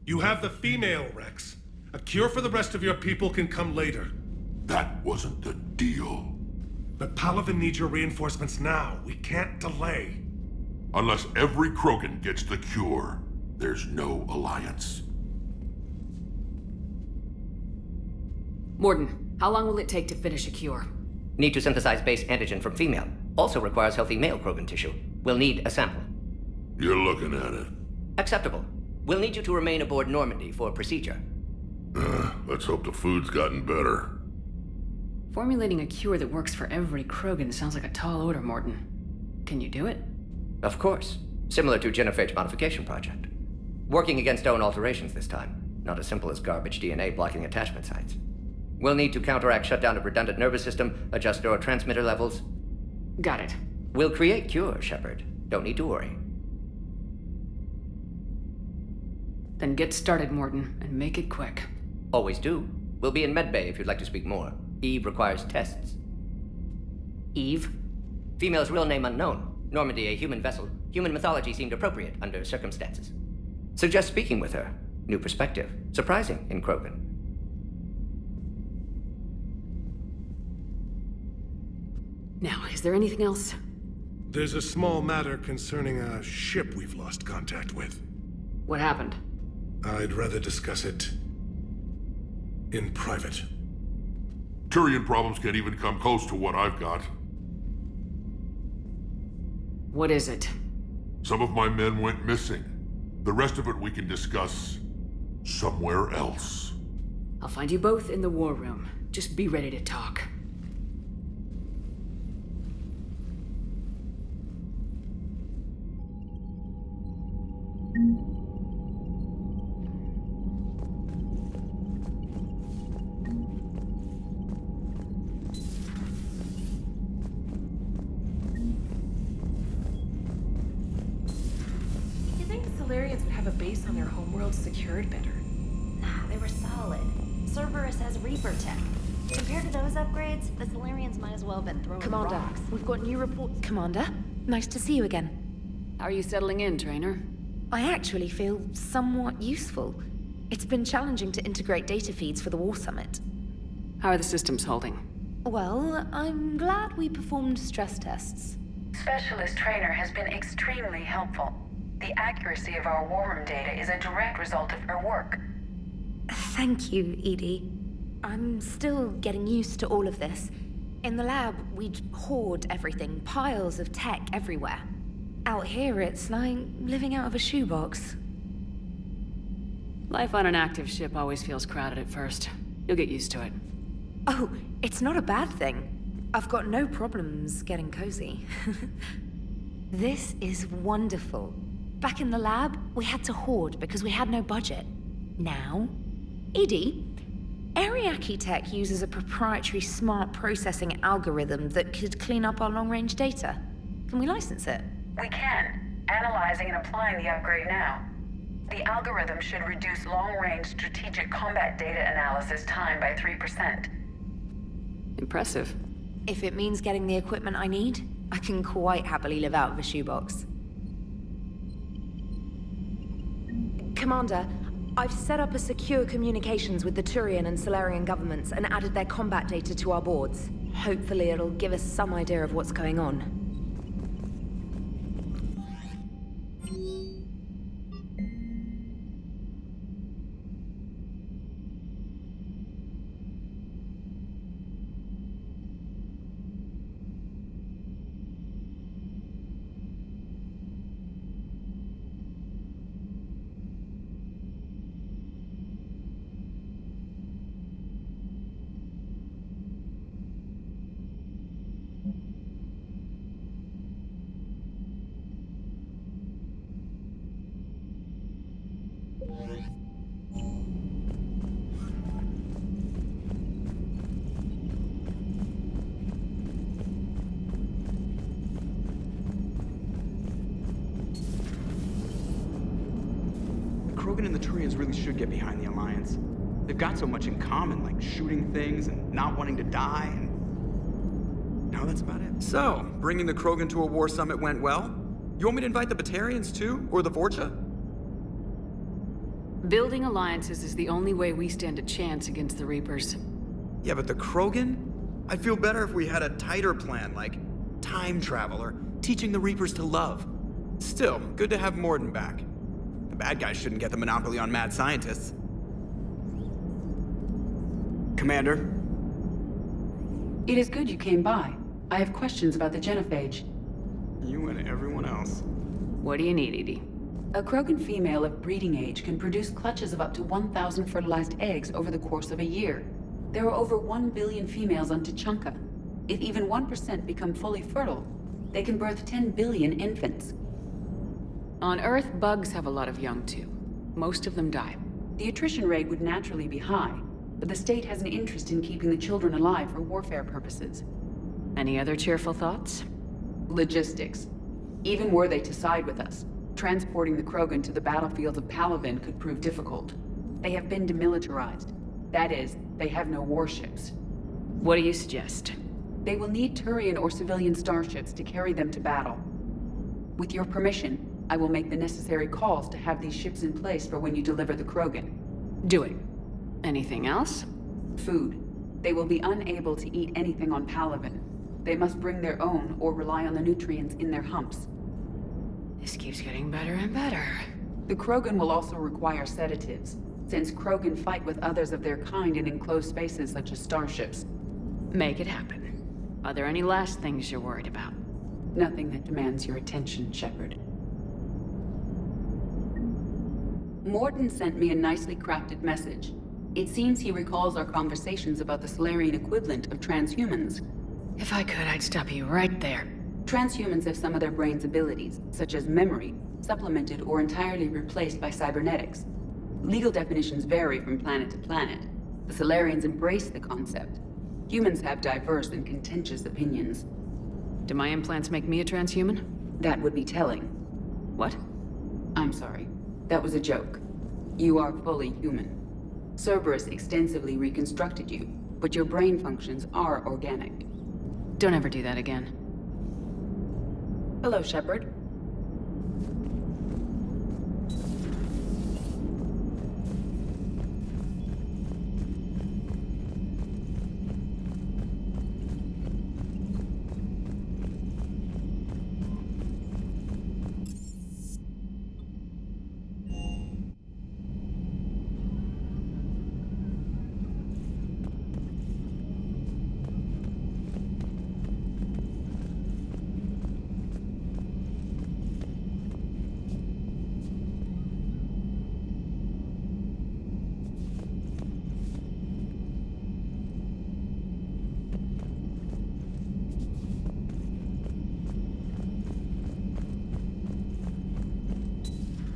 Speaker 5: You have the female, Rex. A cure for the rest of your people can come later.
Speaker 4: That wasn't the deal.
Speaker 5: But Palaven needs your reinforcements now. We can't delay.
Speaker 4: Unless every Krogan gets the cure, there's no alliance.
Speaker 20: Morden, how long will it take to finish a cure?
Speaker 11: Need to synthesize base antigen from female. Also requires healthy male Krogan tissue. We'll need a sample.
Speaker 4: You're looking at it.
Speaker 11: Acceptable. We'll need you to remain aboard Normandy for procedure.
Speaker 4: Let's hope the food's gotten better.
Speaker 20: Formulating a cure that works for every Krogan sounds like a tall order, Morden. Can you do it?
Speaker 11: Of course. Similar to Genophage modification project. Working against own alterations this time. Not as simple as garbage DNA blocking attachment sites. We'll need to counteract shutdown of redundant nervous system, adjust neurotransmitter levels.
Speaker 20: Got it.
Speaker 11: We'll create cure, Shepard. Don't need to worry.
Speaker 20: Then get started, Morden, and make it quick.
Speaker 11: Always do. We'll be in medbay if you'd like to speak more. Eve requires tests.
Speaker 20: Eve?
Speaker 11: Female's real name unknown. Normandy, a human vessel. Human mythology seemed appropriate under circumstances. Suggest speaking with her. New perspective. Surprising in Krogan.
Speaker 20: Now, is there anything else?
Speaker 5: There's a small matter concerning a ship we've lost contact with.
Speaker 20: What happened?
Speaker 5: I'd rather discuss it in private.
Speaker 4: Turian problems can't even come close to what I've got.
Speaker 20: What is it?
Speaker 4: Some of my men went missing. The rest of it we can discuss somewhere else.
Speaker 20: I'll find you both in the war room. Just be ready to talk.
Speaker 1: Solarians would have a base on their homeworld secured better.
Speaker 21: Nah, they were solid. Cerberus has Reaper tech. Compared to those upgrades, the Solarians might as well have been thrown
Speaker 1: Commander,
Speaker 21: rocks.
Speaker 1: we've got new reports. Commander, nice to see you again.
Speaker 20: How are you settling in, Trainer?
Speaker 1: I actually feel somewhat useful. It's been challenging to integrate data feeds for the War Summit.
Speaker 20: How are the systems holding?
Speaker 1: Well, I'm glad we performed stress tests.
Speaker 2: Specialist Trainer has been extremely helpful. The accuracy of our war room data is a direct result of her work.
Speaker 1: Thank you, Edie. I'm still getting used to all of this. In the lab, we'd hoard everything, piles of tech everywhere. Out here, it's like living out of a shoebox.
Speaker 20: Life on an active ship always feels crowded at first. You'll get used to it.
Speaker 1: Oh, it's not a bad thing. I've got no problems getting cozy. This is wonderful. Back in the lab, we had to hoard because we had no budget. Now, Edie, Ariake Tech uses a proprietary smart processing algorithm that could clean up our long-range data. Can we license it?
Speaker 2: We can. Analyzing and applying the upgrade now. The algorithm should reduce long-range strategic combat data analysis time by 3%.
Speaker 20: Impressive.
Speaker 1: If it means getting the equipment I need, I can quite happily live out of a shoebox. Commander, I've set up a secure communications with the Turian and Solarian governments and added their combat data to our boards. Hopefully it'll give us some idea of what's going on.
Speaker 3: Krogan and the Turians really should get behind the Alliance. They've got so much in common, like shooting things and not wanting to die, and... no, that's about it. So, bringing the Krogan to a war summit went well? You want me to invite the Batarians too? Or the Vorcha?
Speaker 20: Building alliances is the only way we stand a chance against the Reapers.
Speaker 3: Yeah, but the Krogan? I'd feel better if we had a tighter plan, like time travel or teaching the Reapers to love. Still, good to have Morden back. The bad guys shouldn't get the monopoly on mad scientists. Commander?
Speaker 20: It is good you came by. I have questions about the genophage.
Speaker 3: You and everyone else.
Speaker 20: What do you need, Edie? A Krogan female of breeding age can produce clutches of up to 1,000 fertilized eggs over the course of a year. There are over 1 billion females on Tuchanka. If even 1% become fully fertile, they can birth 10 billion infants. On Earth, bugs have a lot of young too. Most of them die. The attrition rate would naturally be high, but the state has an interest in keeping the children alive for warfare purposes. Any other cheerful thoughts? Logistics. Even were they to side with us, transporting the Krogan to the battlefields of Palaven could prove difficult. They have been demilitarized. That is, they have no warships. What do you suggest? They will need Turian or civilian starships to carry them to battle. With your permission, I will make the necessary calls to have these ships in place for when you deliver the Krogan. Do it. Anything else? Food. They will be unable to eat anything on Palaven. They must bring their own or rely on the nutrients in their humps. This keeps getting better and better. The Krogan will also require sedatives, since Krogan fight with others of their kind in enclosed spaces such as starships. Make it happen. Are there any last things you're worried about? Nothing that demands your attention, Shepard. Morden sent me a nicely crafted message. It seems he recalls our conversations about the Solarian equivalent of transhumans. If I could, I'd stop you right there. Transhumans have some of their brain's abilities, such as memory, supplemented or entirely replaced by cybernetics. Legal definitions vary from planet to planet. The Solarians embrace the concept. Humans have diverse and contentious opinions. Do my implants make me a transhuman? That would be telling. What? I'm sorry. That was a joke. You are fully human. Cerberus extensively reconstructed you, but your brain functions are organic. Don't ever do that again. Hello, Shepard.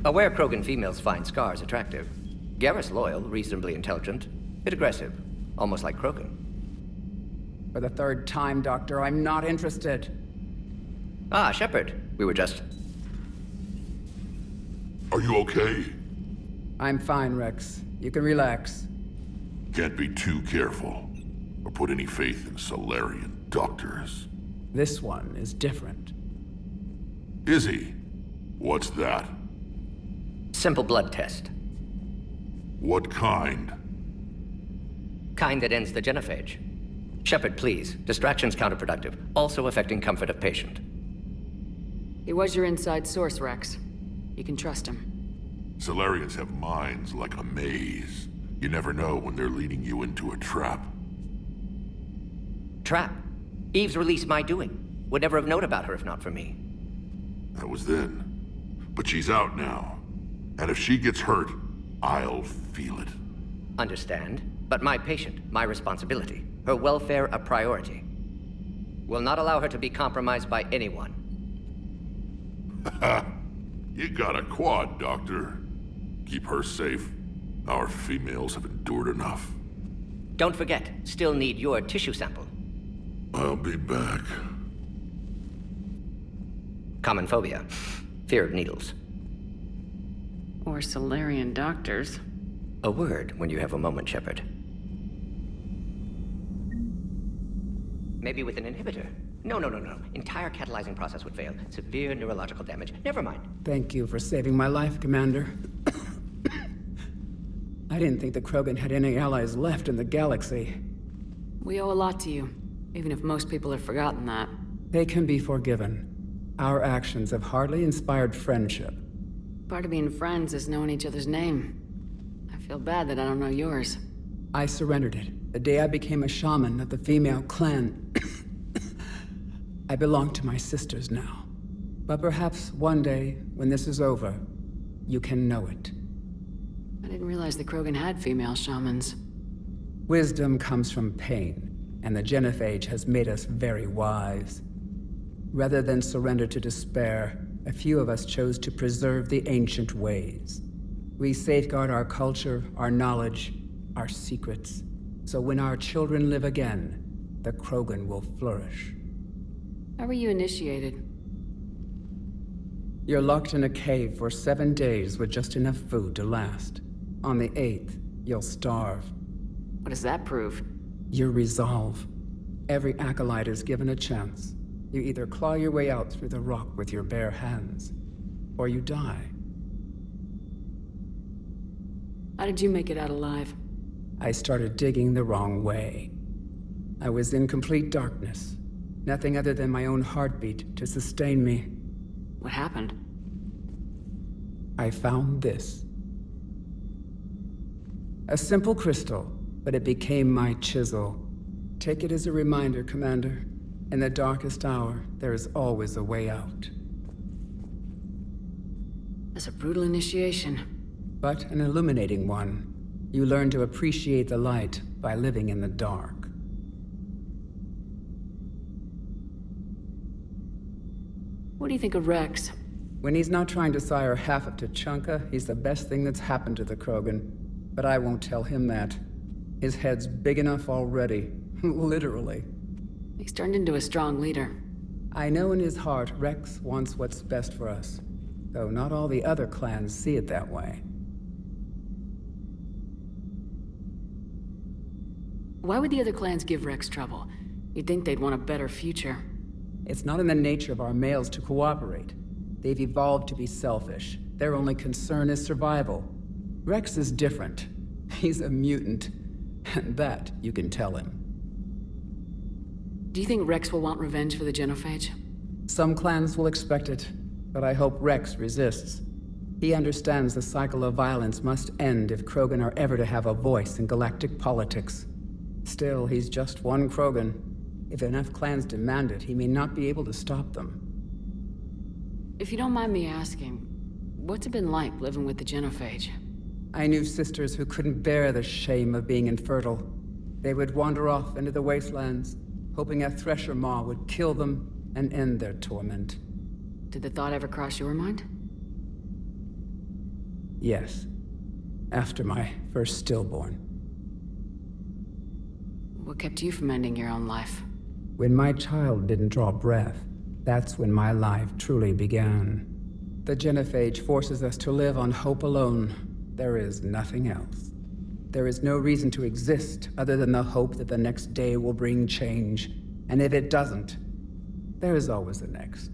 Speaker 11: Aware Krogan females find scars attractive. Garrus loyal, reasonably intelligent, bit aggressive, almost like Krogan.
Speaker 16: For the third time, Doctor, I'm not interested.
Speaker 11: Ah, Shepard. We were just...
Speaker 4: Are you okay?
Speaker 16: I'm fine, Rex. You can relax.
Speaker 4: Can't be too careful, or put any faith in Solarian doctors.
Speaker 16: This one is different.
Speaker 4: Is he? What's that?
Speaker 11: Simple blood test.
Speaker 4: What kind?
Speaker 11: Kind that ends the genophage. Shepard, please. Distraction's counterproductive, also affecting comfort of patient.
Speaker 7: He was your inside source, Rex. You can trust him.
Speaker 4: Solarians have minds like a maze. You never know when they're leading you into a trap.
Speaker 11: Trap? Eve's release my doing. Would never have known about her if not for me.
Speaker 4: That was then. But she's out now. And if she gets hurt, I'll feel it.
Speaker 11: Understand. But my patient, my responsibility. Her welfare a priority. Will not allow her to be compromised by anyone.
Speaker 4: You got a quad, Doctor. Keep her safe. Our females have endured enough.
Speaker 11: Don't forget, still need your tissue sample.
Speaker 4: I'll be back.
Speaker 11: Common phobia. Fear of needles.
Speaker 7: Or Solarian doctors.
Speaker 11: A word when you have a moment, Shepard. Maybe with an inhibitor. No. Entire catalyzing process would fail. Severe neurological damage. Never mind.
Speaker 22: Thank you for saving my life, Commander. I didn't think the Krogan had any allies left in the galaxy.
Speaker 7: We owe a lot to you, even if most people have forgotten that.
Speaker 22: They can be forgiven. Our actions have hardly inspired friendship.
Speaker 7: Part of being friends is knowing each other's name. I feel bad that I don't know yours.
Speaker 22: I surrendered it the day I became a shaman of the female clan. I belong to my sisters now. But perhaps one day, when this is over, you can know it.
Speaker 7: I didn't realize the Krogan had female shamans.
Speaker 22: Wisdom comes from pain, and the genophage has made us very wise. Rather than surrender to despair, a few of us chose to preserve the ancient ways. We safeguard our culture, our knowledge, our secrets, so when our children live again, the Krogan will flourish.
Speaker 7: How were you initiated?
Speaker 22: You're locked in a cave for 7 days with just enough food to last. On the 8th, you'll starve.
Speaker 7: What does that prove?
Speaker 22: Your resolve. Every acolyte is given a chance. You either claw your way out through the rock with your bare hands, or you die.
Speaker 7: How did you make it out alive?
Speaker 22: I started digging the wrong way. I was in complete darkness. Nothing other than my own heartbeat to sustain me.
Speaker 7: What happened?
Speaker 22: I found this. A simple crystal, but it became my chisel. Take it as a reminder, Commander. In the darkest hour, there is always a way out.
Speaker 7: That's a brutal initiation.
Speaker 22: But an illuminating one. You learn to appreciate the light by living in the dark.
Speaker 7: What do you think of Rex?
Speaker 22: When he's not trying to sire half of Tuchanka, he's the best thing that's happened to the Krogan. But I won't tell him that. His head's big enough already. Literally.
Speaker 7: He's turned into a strong leader.
Speaker 22: I know in his heart Rex wants what's best for us. Though not all the other clans see it that way.
Speaker 7: Why would the other clans give Rex trouble? You'd think they'd want a better future.
Speaker 22: It's not in the nature of our males to cooperate. They've evolved to be selfish. Their only concern is survival. Rex is different. He's a mutant. And that you can tell him.
Speaker 7: Do you think Rex will want revenge for the genophage?
Speaker 22: Some clans will expect it, but I hope Rex resists. He understands the cycle of violence must end if Krogan are ever to have a voice in galactic politics. Still, he's just one Krogan. If enough clans demand it, he may not be able to stop them.
Speaker 7: If you don't mind me asking, what's it been like living with the genophage?
Speaker 22: I knew sisters who couldn't bear the shame of being infertile. They would wander off into the wastelands, hoping a thresher maw would kill them and end their torment.
Speaker 7: Did the thought ever cross your mind?
Speaker 22: Yes. After my first stillborn.
Speaker 7: What kept you from ending your own life?
Speaker 22: When my child didn't draw breath, that's when my life truly began. The genophage forces us to live on hope alone. There is nothing else. There is no reason to exist other than the hope that the next day will bring change. And if it doesn't, there is always the next.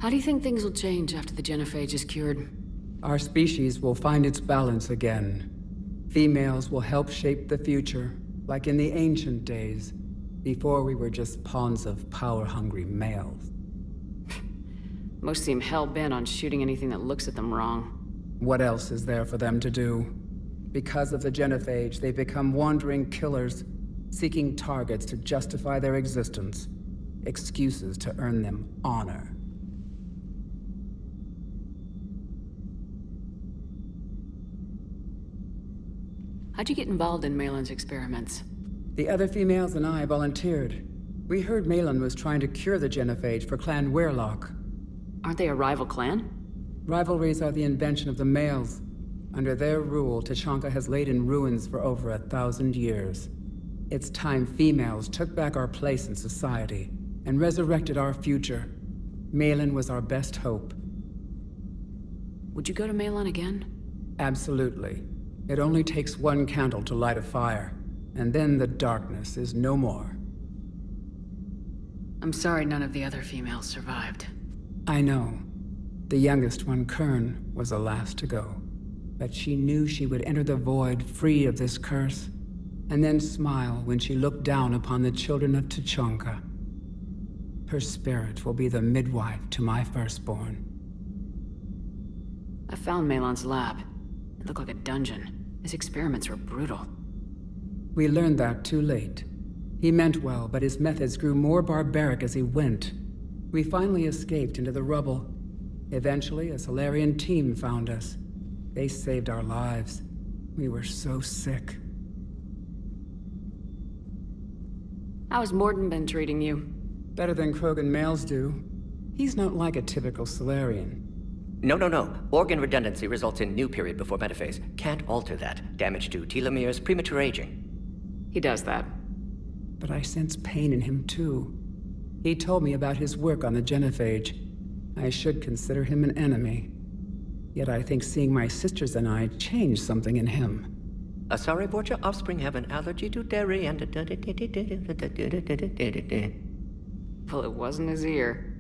Speaker 7: How do you think things will change after the genophage is cured?
Speaker 22: Our species will find its balance again. Females will help shape the future, like in the ancient days, before we were just pawns of power-hungry males.
Speaker 7: Most seem hell-bent on shooting anything that looks at them wrong.
Speaker 22: What else is there for them to do? Because of the genophage, they become wandering killers, seeking targets to justify their existence, excuses to earn them honor.
Speaker 7: How'd you get involved in Malin's experiments?
Speaker 22: The other females and I volunteered. We heard Malin was trying to cure the genophage for Clan Weirlock.
Speaker 7: Aren't they a rival clan?
Speaker 22: Rivalries are the invention of the males. Under their rule, Tuchanka has laid in ruins for over 1,000 years. It's time females took back our place in society and resurrected our future. Malin was our best hope.
Speaker 7: Would you go to Malin again?
Speaker 22: Absolutely. It only takes one candle to light a fire, and then the darkness is no more.
Speaker 7: I'm sorry none of the other females survived.
Speaker 22: I know. The youngest one, Kern, was the last to go. But she knew she would enter the void free of this curse, and then smile when she looked down upon the children of Tuchanka. Her spirit will be the midwife to my firstborn.
Speaker 7: I found Malin's lab. It looked like a dungeon. His experiments were brutal.
Speaker 22: We learned that too late. He meant well, but his methods grew more barbaric as he went. We finally escaped into the rubble. Eventually, a Solarian team found us. They saved our lives. We were so sick.
Speaker 7: How's Morden been treating you?
Speaker 22: Better than Krogan males do. He's not like a typical Solarian.
Speaker 11: No. Organ redundancy results in new period before metaphase. Can't alter that. Damage to telomeres, premature aging.
Speaker 7: He does that.
Speaker 22: But I sense pain in him too. He told me about his work on the genophage. I should consider him an enemy. Yet I think seeing my sisters and I changed something in him.
Speaker 11: Sorry, Borgia offspring have an allergy to dairy and...
Speaker 7: Well, it wasn't his ear.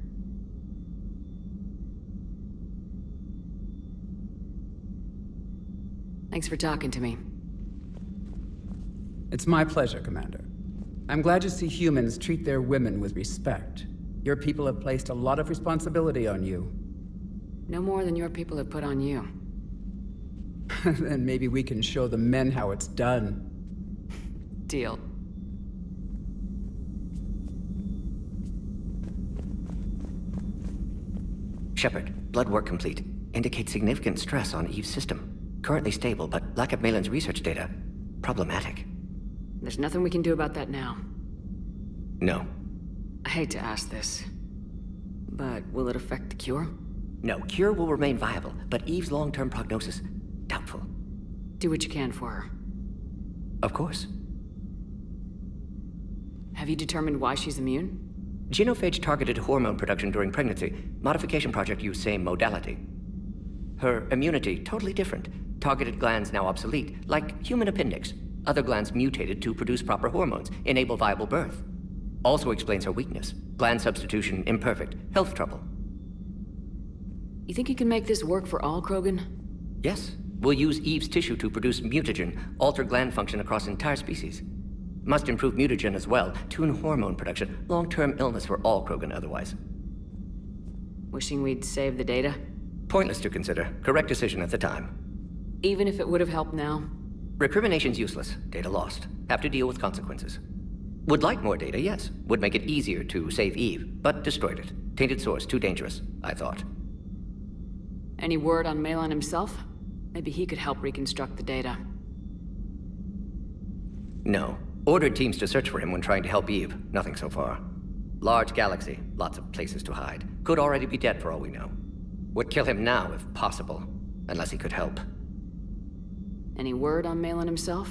Speaker 7: Thanks for talking to me.
Speaker 22: It's my pleasure, Commander. I'm glad to see humans treat their women with respect. Your people have placed a lot of responsibility on you.
Speaker 7: No more than your people have put on you.
Speaker 22: Then maybe we can show the men how it's done.
Speaker 7: Deal.
Speaker 11: Shepard, blood work complete. Indicates significant stress on Eve's system. Currently stable, but lack of Malin's research data. Problematic.
Speaker 7: There's nothing we can do about that now.
Speaker 11: No.
Speaker 7: I hate to ask this, but will it affect the cure?
Speaker 11: No, cure will remain viable, but Eve's long-term prognosis, doubtful.
Speaker 7: Do what you can for her.
Speaker 11: Of course.
Speaker 7: Have you determined why she's immune?
Speaker 11: Genophage targeted hormone production during pregnancy. Modification project used same modality. Her immunity, totally different. Targeted glands now obsolete, like human appendix. Other glands mutated to produce proper hormones, enable viable birth. Also explains her weakness. Gland substitution imperfect. Health trouble.
Speaker 7: You think you can make this work for all Krogan?
Speaker 11: Yes. We'll use Eve's tissue to produce mutagen, alter gland function across entire species. Must improve mutagen as well, tune hormone production. Long-term illness for all Krogan otherwise.
Speaker 7: Wishing we'd saved the data?
Speaker 11: Pointless to consider. Correct decision at the time.
Speaker 7: Even if it would have helped now?
Speaker 11: Recrimination's useless. Data lost. Have to deal with consequences. Would like more data, yes. Would make it easier to save Eve, but destroyed it. Tainted source, too dangerous, I thought.
Speaker 7: Any word on Malin himself? Maybe he could help reconstruct the data.
Speaker 11: No. Ordered teams to search for him when trying to help Eve. Nothing so far. Large galaxy. Lots of places to hide. Could already be dead for all we know. Would kill him now if possible. Unless he could help.
Speaker 7: Any word on Malin himself?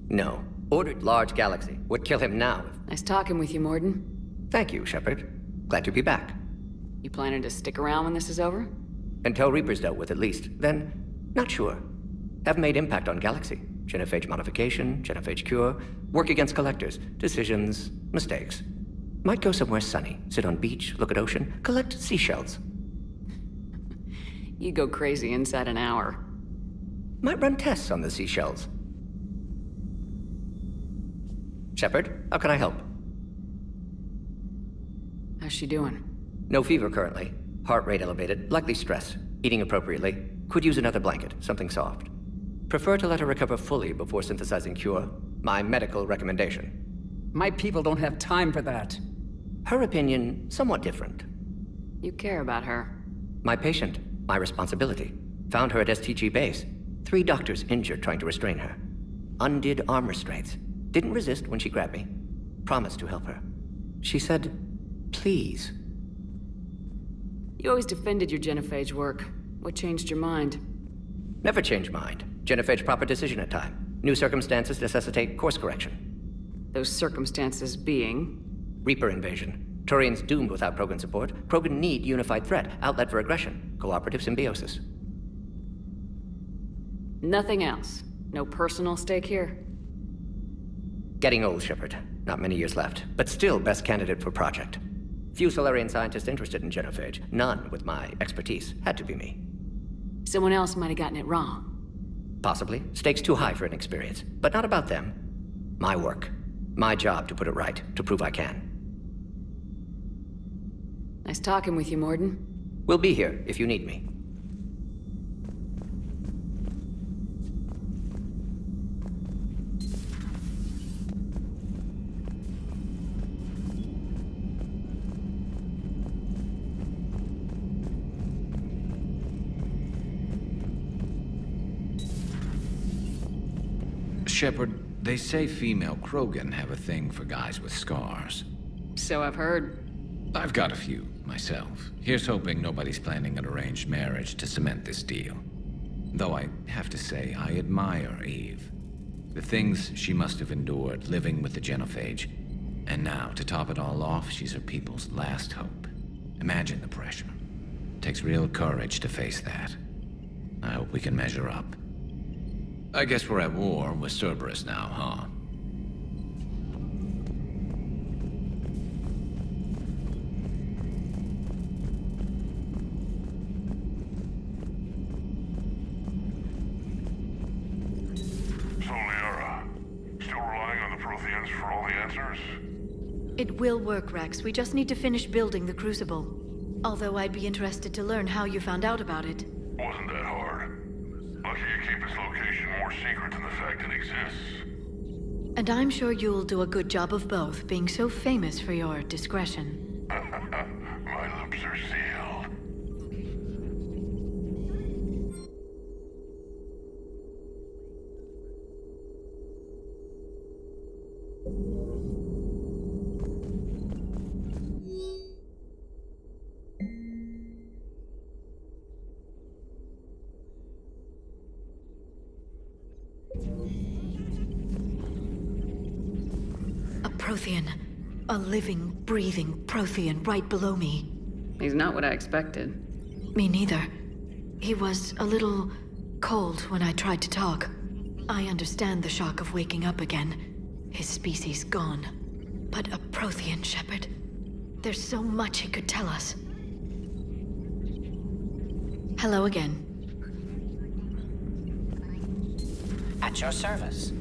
Speaker 11: No. Ordered large galaxy. Would kill him now if...
Speaker 7: Nice talking with you, Morden.
Speaker 11: Thank you, Shepard. Glad to be back.
Speaker 7: You planning to stick around when this is over?
Speaker 11: Until Reaper's dealt with, at least. Then, not sure. Haven't made impact on Galaxy. Genophage modification, genophage cure, work against collectors, decisions, mistakes. Might go somewhere sunny, sit on beach, look at ocean, collect seashells.
Speaker 7: You go crazy inside an hour.
Speaker 11: Might run tests on the seashells. Shepard, how can I help?
Speaker 7: How's she doing?
Speaker 11: No fever currently. Heart rate elevated, likely stress. Eating appropriately. Could use another blanket, something soft. Prefer to let her recover fully before synthesizing cure. My medical recommendation.
Speaker 22: My people don't have time for that.
Speaker 11: Her opinion, somewhat different.
Speaker 7: You care about her.
Speaker 11: My patient, my responsibility. Found her at STG base. 3 doctors injured trying to restrain her. Undid arm restraints. Didn't resist when she grabbed me. Promised to help her. She said, please.
Speaker 7: You always defended your genophage work. What changed your mind?
Speaker 11: Never change mind. Genophage proper decision at time. New circumstances necessitate course correction.
Speaker 7: Those circumstances being?
Speaker 11: Reaper invasion. Turians doomed without Krogan support. Krogan need unified threat, outlet for aggression, cooperative symbiosis.
Speaker 7: Nothing else. No personal stake here?
Speaker 11: Getting old, Shepard. Not many years left, but still best candidate for project. Few Solarian scientists interested in genophage. None with my expertise. Had to be me.
Speaker 7: Someone else might have gotten it wrong.
Speaker 11: Possibly. Stakes too high for inexperience. But not about them. My work. My job to put it right, to prove I can.
Speaker 7: Nice talking with you, Morden.
Speaker 11: We'll be here if you need me.
Speaker 6: Shepard, they say female Krogan have a thing for guys with scars.
Speaker 7: So I've heard.
Speaker 6: I've got a few, myself. Here's hoping nobody's planning an arranged marriage to cement this deal. Though I have to say, I admire Eve. The things she must have endured living with the genophage. And now, to top it all off, she's her people's last hope. Imagine the pressure. Takes real courage to face that. I hope we can measure up. I guess we're at war with Cerberus now, huh?
Speaker 18: So, Liara, still relying on the Protheans for all the answers?
Speaker 9: It will work, Rex. We just need to finish building the Crucible. Although I'd be interested to learn how you found out about it.
Speaker 18: Wasn't that hard. Lucky you keep its location more secret than the fact it exists.
Speaker 9: And I'm sure you'll do a good job of both, being so famous for your discretion.
Speaker 18: My lips are sealed.
Speaker 9: Prothean. A living, breathing Prothean right below me.
Speaker 7: He's not what I expected.
Speaker 9: Me neither. He was a little cold when I tried to talk. I understand the shock of waking up again. His species gone. But a Prothean, Shepard. There's so much he could tell us. Hello again.
Speaker 8: At your service.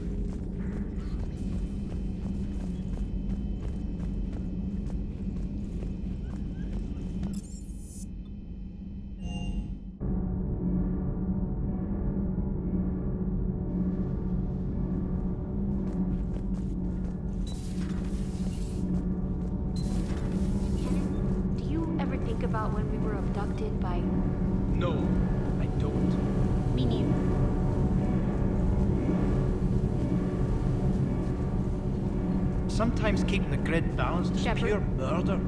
Speaker 21: About when we were abducted by...
Speaker 15: No, I don't.
Speaker 21: Me neither.
Speaker 15: Sometimes keeping the grid balanced is pure murder.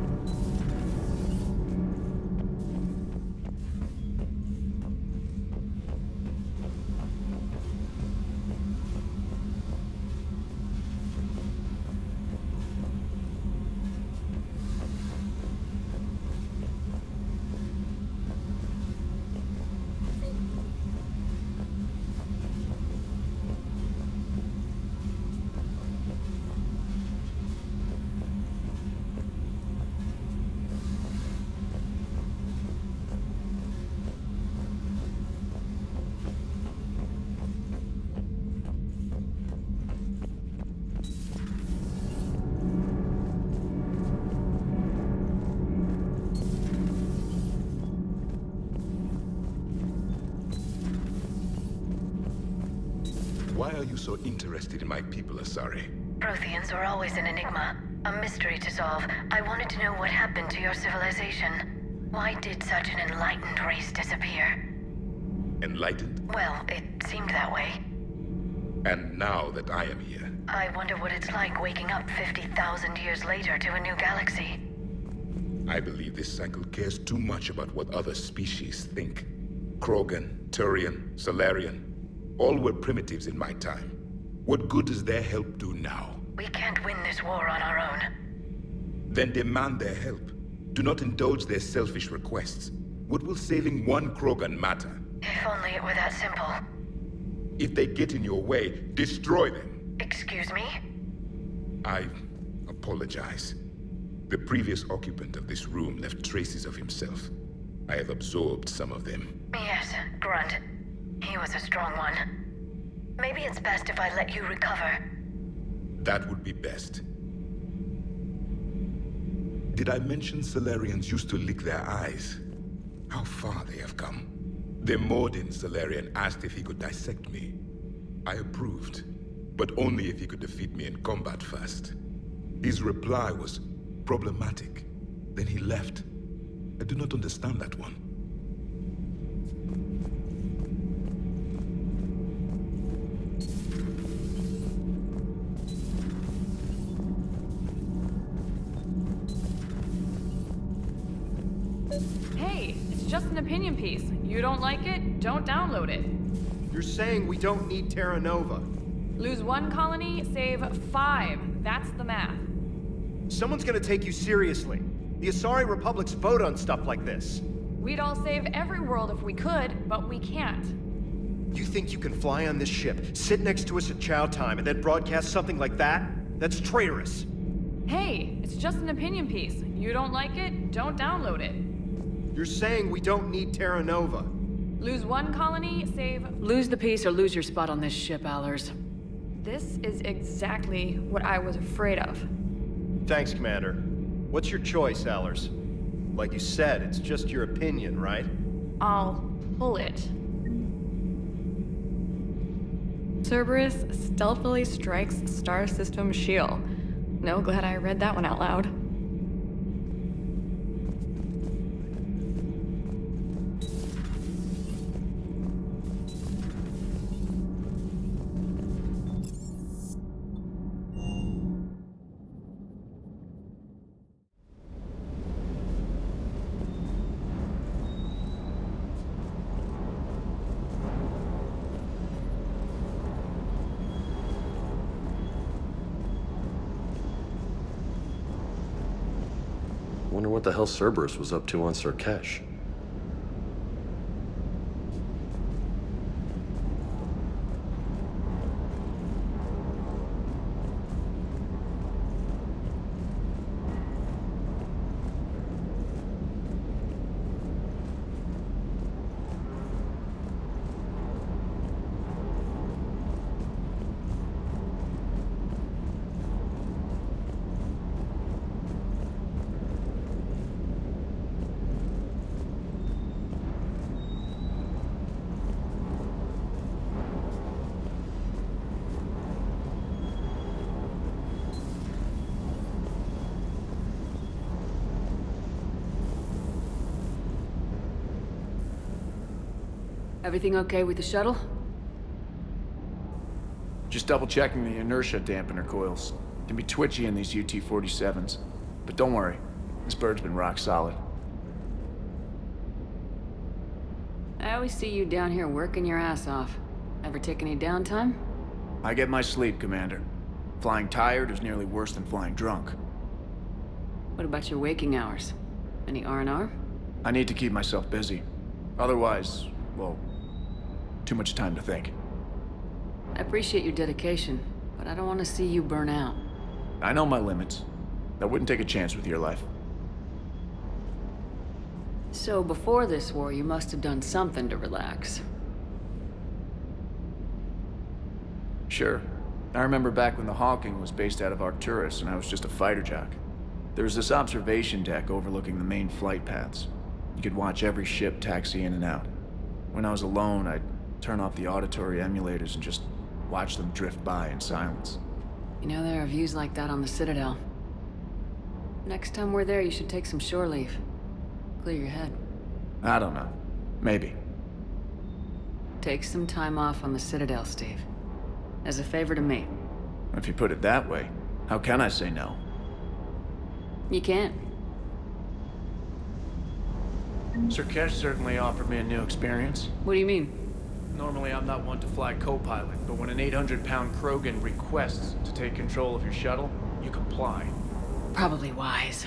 Speaker 10: Why are you so interested in my people, Asari?
Speaker 9: Protheans were always an enigma, a mystery to solve. I wanted to know what happened to your civilization. Why did such an enlightened race disappear?
Speaker 10: Enlightened?
Speaker 9: Well, it seemed that way.
Speaker 10: And now that I am here...
Speaker 9: I wonder what it's like waking up 50,000 years later to a new galaxy.
Speaker 10: I believe this cycle cares too much about what other species think. Krogan, Turian, Solarian, all were primitives in my time. What good does their help do now?
Speaker 9: We can't win this war on our own.
Speaker 10: Then demand their help. Do not indulge their selfish requests. What will saving one Krogan matter?
Speaker 9: If only it were that simple.
Speaker 10: If they get in your way, destroy them.
Speaker 9: Excuse me?
Speaker 10: I apologize. The previous occupant of this room left traces of himself. I have absorbed some of them.
Speaker 9: Yes, Grunt. He was a strong one. Maybe it's best if I let you recover.
Speaker 10: That would be best. Did I mention Solarians used to lick their eyes? How far they have come. The Mordin Solarian asked if he could dissect me. I approved, but only if he could defeat me in combat first. His reply was problematic. Then he left. I do not understand that one.
Speaker 13: Hey, it's just an opinion piece. You don't like it, don't download it.
Speaker 14: You're saying we don't need Terra Nova.
Speaker 13: Lose 1 colony, save 5. That's the math.
Speaker 14: Someone's gonna take you seriously. The Asari Republics vote on stuff like this.
Speaker 13: We'd all save every world if we could, but we can't.
Speaker 14: You think you can fly on this ship, sit next to us at chow time, and then broadcast something like that? That's traitorous.
Speaker 13: Hey, it's just an opinion piece. You don't like it, don't download it.
Speaker 14: You're saying we don't need Terra Nova.
Speaker 13: Lose 1 colony, save...
Speaker 7: Lose the peace or lose your spot on this ship, Allers.
Speaker 13: This is exactly what I was afraid of.
Speaker 14: Thanks, Commander. What's your choice, Allers? Like you said, it's just your opinion, right?
Speaker 13: I'll pull it. Cerberus stealthily strikes Star System shield. No, glad I read that one out loud.
Speaker 23: Wonder what the hell Cerberus was up to on Surkesh.
Speaker 7: Everything okay with the shuttle?
Speaker 24: Just double checking the inertia dampener coils. Can be twitchy in these UT-47s. But don't worry, this bird's been rock solid.
Speaker 7: I always see you down here working your ass off. Ever take any downtime?
Speaker 24: I get my sleep, Commander. Flying tired is nearly worse than flying drunk.
Speaker 7: What about your waking hours? Any R&R?
Speaker 24: I need to keep myself busy. Otherwise, well, too much time to think.
Speaker 7: I appreciate your dedication, but I don't want to see you burn out.
Speaker 24: I know my limits. I wouldn't take a chance with your life.
Speaker 7: So before this war, you must have done something to relax.
Speaker 24: Sure. I remember back when the Hawking was based out of Arcturus and I was just a fighter jock. There was this observation deck overlooking the main flight paths. You could watch every ship taxi in and out. When I was alone, I'd turn off the auditory emulators and just watch them drift by in silence.
Speaker 7: You know, there are views like that on the Citadel. Next time we're there, you should take some shore leave. Clear your head.
Speaker 24: I don't know. Maybe.
Speaker 7: Take some time off on the Citadel, Steve. As a favor to me.
Speaker 24: If you put it that way, how can I say no?
Speaker 7: You can't.
Speaker 24: Sirkesh certainly offered me a new experience.
Speaker 7: What do you mean?
Speaker 24: Normally, I'm not one to fly co-pilot, but when an 800-pound Krogan requests to take control of your shuttle, you comply.
Speaker 7: Probably wise.